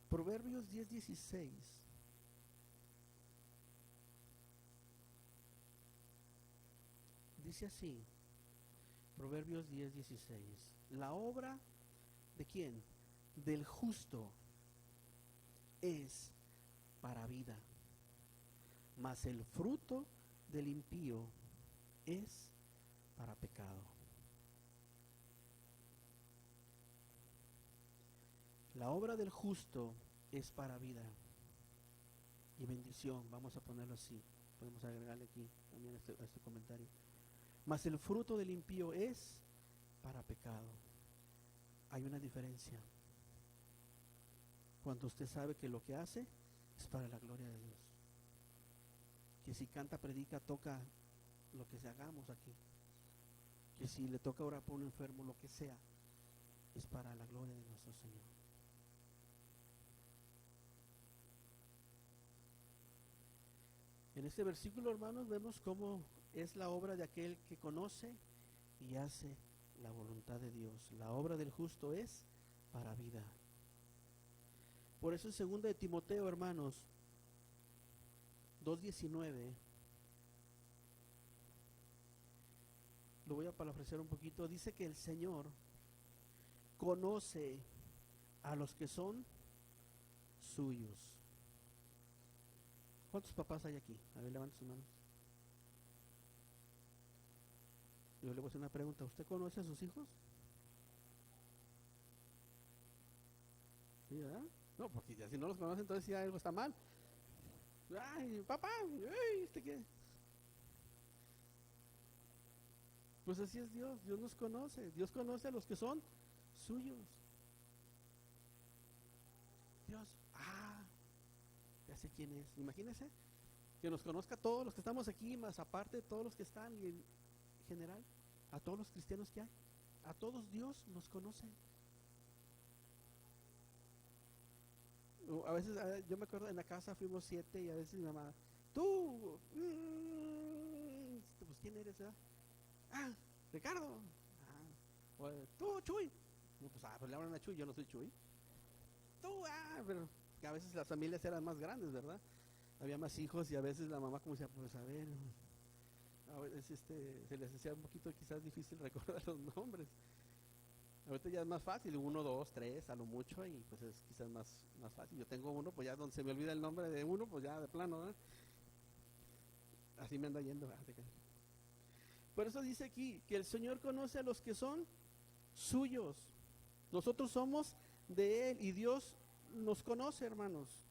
Proverbios 10:16 dice así, Proverbios 10:16, la obra ¿de quién? Del justo es para vida, mas el fruto del impío es para pecado. La obra del justo es para vida y bendición, vamos a ponerlo así, podemos agregarle aquí también a este comentario. Mas el fruto del impío es para pecado. Hay una diferencia. Cuando usted sabe que lo que hace es para la gloria de Dios. Que si canta, predica, toca, lo que se hagamos aquí. Que si le toca orar por un enfermo, lo que sea, es para la gloria de nuestro Señor. En este versículo, hermanos, vemos cómo es la obra de aquel que conoce y hace la voluntad de Dios. La obra del justo es para vida. Por eso en 2 de Timoteo, hermanos, 2:19, lo voy a parafrasear un poquito, dice que el Señor conoce a los que son suyos. ¿Cuántos papás hay aquí? A ver, levanten sus manos. Yo le voy a hacer una pregunta. ¿Usted conoce a sus hijos? ¿Sí, verdad? No, porque ya si no los conoce, entonces ya algo está mal. Ay, papá, ay, qué? Pues así es Dios, Dios nos conoce. Dios conoce a los que son suyos. Dios, ya sé quién es. Imagínense que nos conozca a todos los que estamos aquí, más aparte de todos los que están, y en general, a todos los cristianos que hay. A todos Dios nos conoce. a veces, yo me acuerdo en la casa fuimos 7 y a veces mi mamá, tú, pues ¿quién eres? Ricardo. O, tú, Chuy. No, pues le hablan a Chuy, yo no soy Chuy. Tú, pero que a veces las familias eran más grandes, ¿verdad? Había más hijos y a veces la mamá como decía, pues a veces se les hacía un poquito quizás difícil recordar los nombres. Ahorita ya es más fácil, 1, 2, 3, a lo mucho, y pues es quizás más fácil. Yo tengo uno, pues ya donde se me olvida el nombre de uno, pues ya de plano, ¿verdad? Así me anda yendo. Por eso dice aquí que el Señor conoce a los que son suyos. Nosotros somos de Él y Dios nos conoce, hermanos.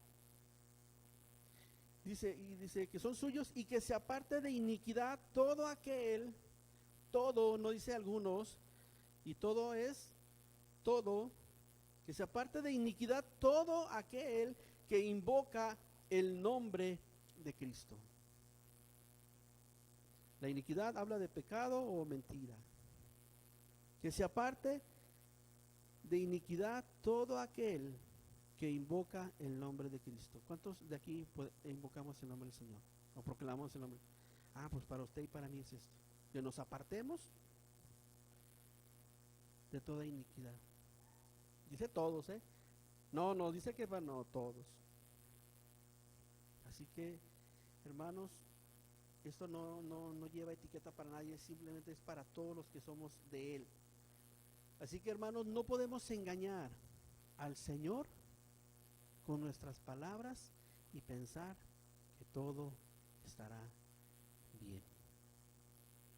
Dice que son suyos y que se aparte de iniquidad todo aquel, todo, no dice algunos, y todo es todo, que se aparte de iniquidad todo aquel que invoca el nombre de Cristo. La iniquidad habla de pecado o mentira. Que se aparte de iniquidad todo aquel que invoca el nombre de Cristo. ¿Cuántos de aquí invocamos el nombre del Señor? O proclamamos el nombre. Pues para usted y para mí es esto. Que nos apartemos de toda iniquidad. Dice todos, No, dice que no, todos. Así que, hermanos, esto no lleva etiqueta para nadie, simplemente es para todos los que somos de Él. Así que, hermanos, no podemos engañar al Señor con nuestras palabras y pensar que todo estará bien.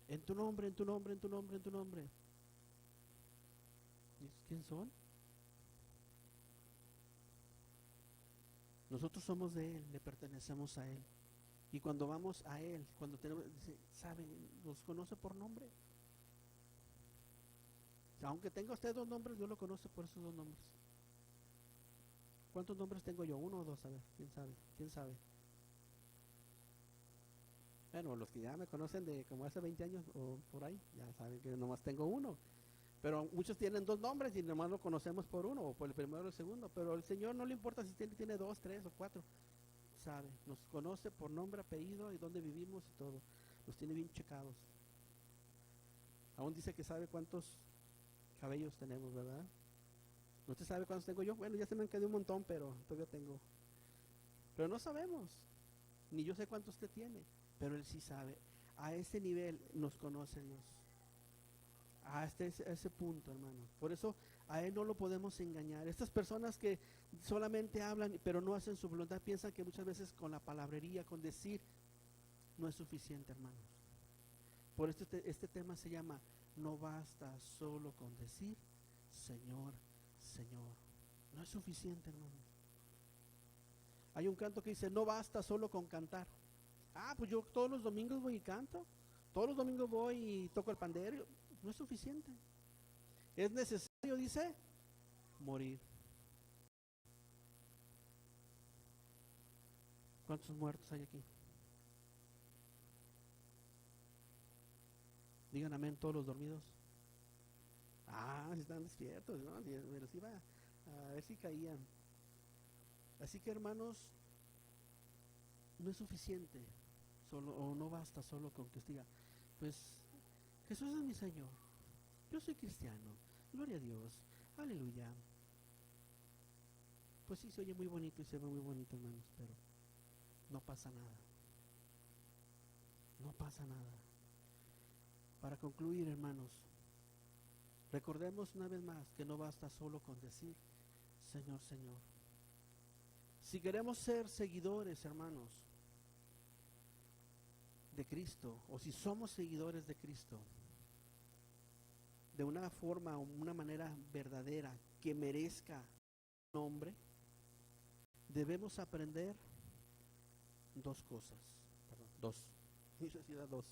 En tu nombre, en tu nombre, en tu nombre, en tu nombre. ¿Quién son? Nosotros somos de Él, le pertenecemos a Él. Y cuando vamos a Él, cuando tenemos, ¿sabe? Nos conoce por nombre. Aunque tenga usted 2 nombres, Dios lo conoce por esos 2 nombres. ¿Cuántos nombres tengo yo? 1 o 2, a ver, ¿quién sabe? ¿Quién sabe? Bueno, los que ya me conocen de como hace 20 años o por ahí, ya saben que nomás tengo 1. Pero muchos tienen 2 nombres y nomás lo conocemos por 1, o por el primero o el segundo. Pero al Señor no le importa si tiene 2, 3 o 4. Sabe, nos conoce por nombre, apellido y dónde vivimos y todo. Nos tiene bien checados. Aún dice que sabe cuántos cabellos tenemos, ¿verdad? ¿Usted sabe cuántos tengo yo? Bueno, ya se me han quedado un montón, pero todavía tengo. Pero no sabemos, ni yo sé cuántos usted tiene, pero Él sí sabe. A ese nivel nos conoce Dios. A ese punto, hermanos. Por eso a Él no lo podemos engañar. Estas personas que solamente hablan, pero no hacen su voluntad, piensan que muchas veces con la palabrería, con decir, no es suficiente, hermanos. Por eso este tema se llama, no basta solo con decir, Señor, Señor. No es suficiente, hermanos. Hay un canto que dice, no basta solo con cantar. Pues yo todos los domingos voy y canto. Todos los domingos voy y toco el pandero. No es suficiente. Es necesario, dice, morir. ¿Cuántos muertos hay aquí? Digan amén todos los dormidos. Están despiertos, ¿no? Me los iba a ver si caían. Así que, hermanos, no es suficiente solo, o no basta solo con que diga, pues Jesús es mi Señor, yo soy cristiano, gloria a Dios, aleluya. Pues sí, se oye muy bonito y se ve muy bonito, hermanos, pero no pasa nada. No pasa nada. Para concluir, hermanos, recordemos una vez más que no basta solo con decir, Señor, Señor. Si queremos ser seguidores, hermanos, de Cristo, o si somos seguidores de Cristo, de una forma o una manera verdadera que merezca nombre, debemos aprender 2 cosas. Perdón, 2. Necesidad 2.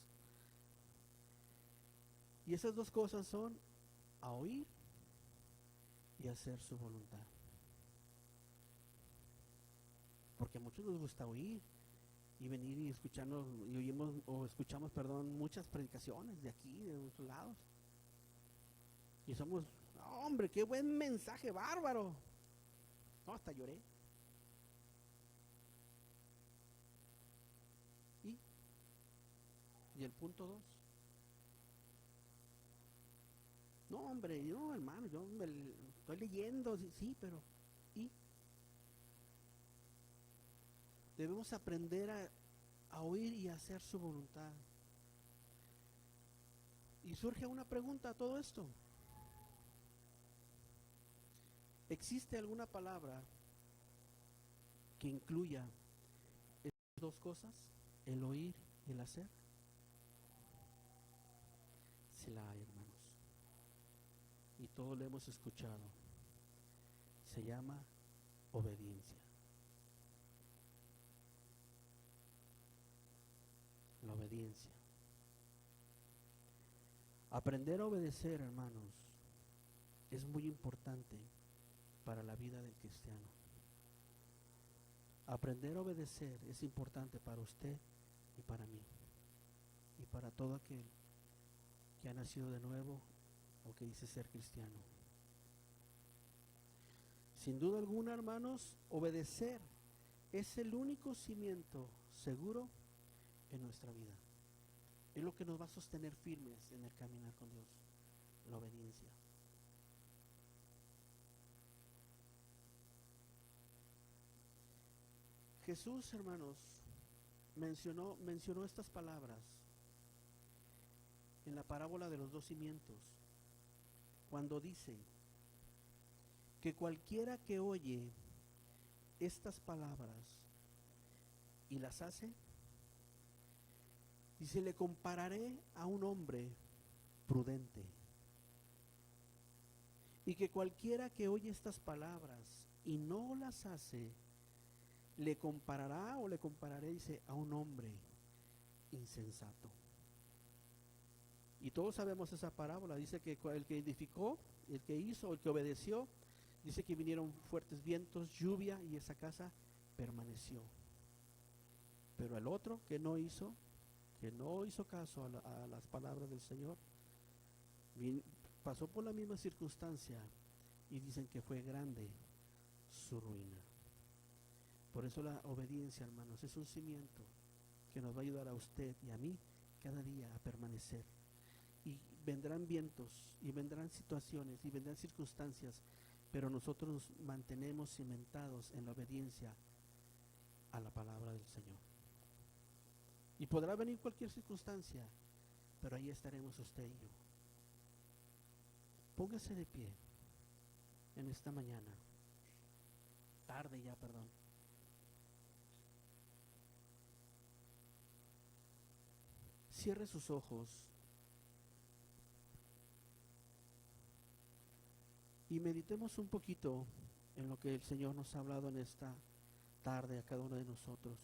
Y esas 2 cosas son a oír y hacer su voluntad. Porque a muchos nos gusta oír y venir y escucharnos y escuchamos muchas predicaciones de aquí, de otros lados. Y somos, hombre, qué buen mensaje, bárbaro. No, hasta lloré. ¿Y el punto 2? No, hombre, yo, hermano, yo estoy leyendo, sí, pero ¿y? Debemos aprender a oír y a hacer su voluntad. Y surge una pregunta a todo esto. ¿Existe alguna palabra que incluya estas dos cosas? El oír y el hacer. Sí la hay, hermanos. Y todos lo hemos escuchado. Se llama obediencia. La obediencia. Aprender a obedecer, hermanos, es muy importante para la vida del cristiano. Aprender a obedecer es importante para usted y para mí. Y para todo aquel que ha nacido de nuevo o que dice ser cristiano. Sin duda alguna, hermanos, obedecer es el único cimiento seguro en nuestra vida. Es lo que nos va a sostener firmes en el caminar con Dios, la obediencia. Jesús, hermanos, mencionó estas palabras en la parábola de los dos cimientos, cuando dice que cualquiera que oye estas palabras y las hace, dice, le compararé a un hombre prudente. Y que cualquiera que oye estas palabras y no las hace, le comparará o le compararé, dice, a un hombre insensato. Y todos sabemos esa parábola. Dice que el que edificó, el que hizo, el que obedeció, dice que vinieron fuertes vientos, lluvia, y esa casa permaneció. Pero el otro que no hizo caso a las palabras del Señor, pasó por la misma circunstancia y dicen que fue grande su ruina. Por eso la obediencia, hermanos, es un cimiento que nos va a ayudar a usted y a mí cada día a permanecer. Y vendrán vientos, y vendrán situaciones, y vendrán circunstancias, pero nosotros nos mantenemos cimentados en la obediencia a la palabra del Señor. Y podrá venir cualquier circunstancia, pero ahí estaremos usted y yo. Póngase de pie en esta mañana, tarde ya, perdón. Cierre sus ojos y meditemos un poquito en lo que el Señor nos ha hablado en esta tarde a cada uno de nosotros.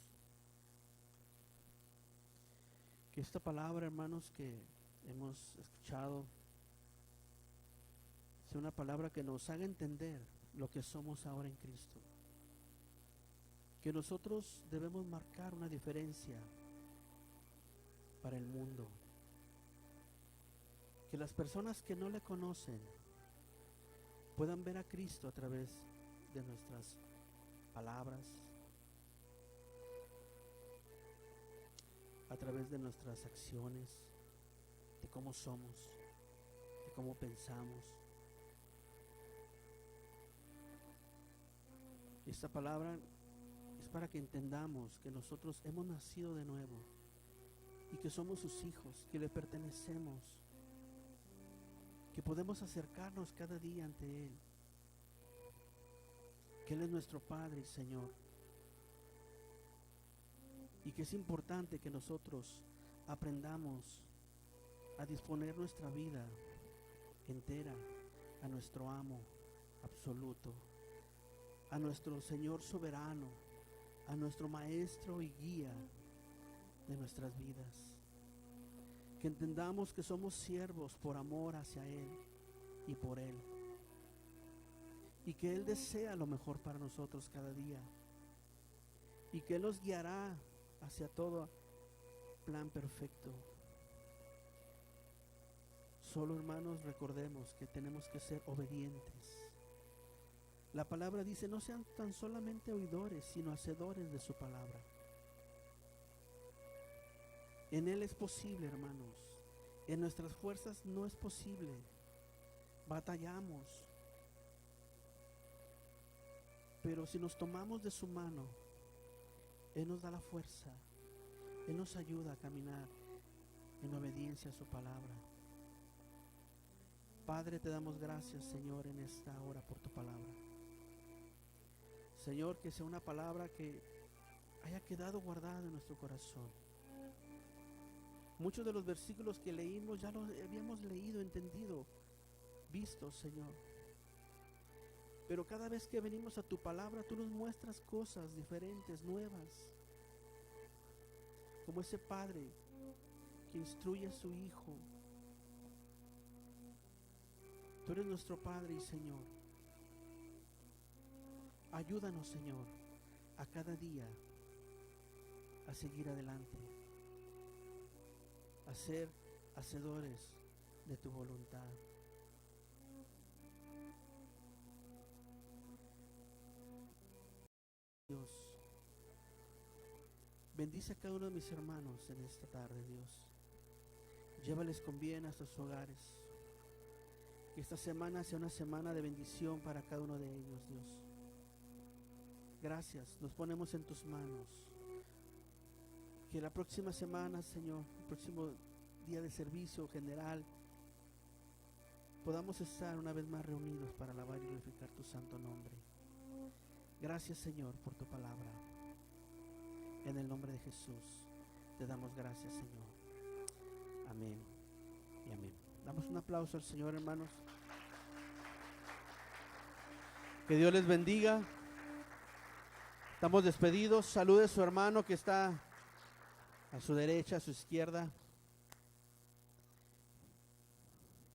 Que esta palabra, hermanos, que hemos escuchado, sea una palabra que nos haga entender lo que somos ahora en Cristo. Que nosotros debemos marcar una diferencia para el mundo. Que las personas que no le conocen puedan ver a Cristo a través de nuestras palabras, a través de nuestras acciones, de cómo somos, de cómo pensamos. Esta palabra es para que entendamos que nosotros hemos nacido de nuevo y que somos sus hijos, que le pertenecemos, que podemos acercarnos cada día ante Él, que Él es nuestro Padre y Señor, y que es importante que nosotros aprendamos a disponer nuestra vida entera a nuestro amo absoluto, a nuestro Señor soberano, a nuestro Maestro y guía de nuestras vidas. Que entendamos que somos siervos por amor hacia Él y por Él, y que Él desea lo mejor para nosotros cada día, y que Él nos guiará hacia todo plan perfecto. Solo, hermanos, recordemos que tenemos que ser obedientes. La palabra dice, no sean tan solamente oidores, sino hacedores de su palabra. En Él es posible, hermanos. En nuestras fuerzas no es posible. Batallamos. Pero si nos tomamos de su mano, Él nos da la fuerza. Él nos ayuda a caminar en obediencia a su palabra. Padre, te damos gracias, Señor, en esta hora por tu palabra. Señor, que sea una palabra que haya quedado guardada en nuestro corazón. Muchos de los versículos que leímos ya los habíamos leído, entendido, visto, Señor. Pero cada vez que venimos a tu palabra, tú nos muestras cosas diferentes, nuevas. Como ese padre que instruye a su hijo. Tú eres nuestro Padre y Señor. Ayúdanos, Señor, a cada día a seguir adelante, a ser hacedores de tu voluntad. Dios, bendice a cada uno de mis hermanos en esta tarde, Dios. Llévales con bien hasta sus hogares. Que esta semana sea una semana de bendición para cada uno de ellos, Dios. Gracias, nos ponemos en tus manos. Que la próxima semana, Señor, el próximo día de servicio general, podamos estar una vez más reunidos para alabar y glorificar tu santo nombre. Gracias, Señor, por tu palabra. En el nombre de Jesús te damos gracias, Señor. Amén y amén. Damos un aplauso al Señor, hermanos. Que Dios les bendiga. Estamos despedidos. Salude a su hermano que está a su derecha, a su izquierda.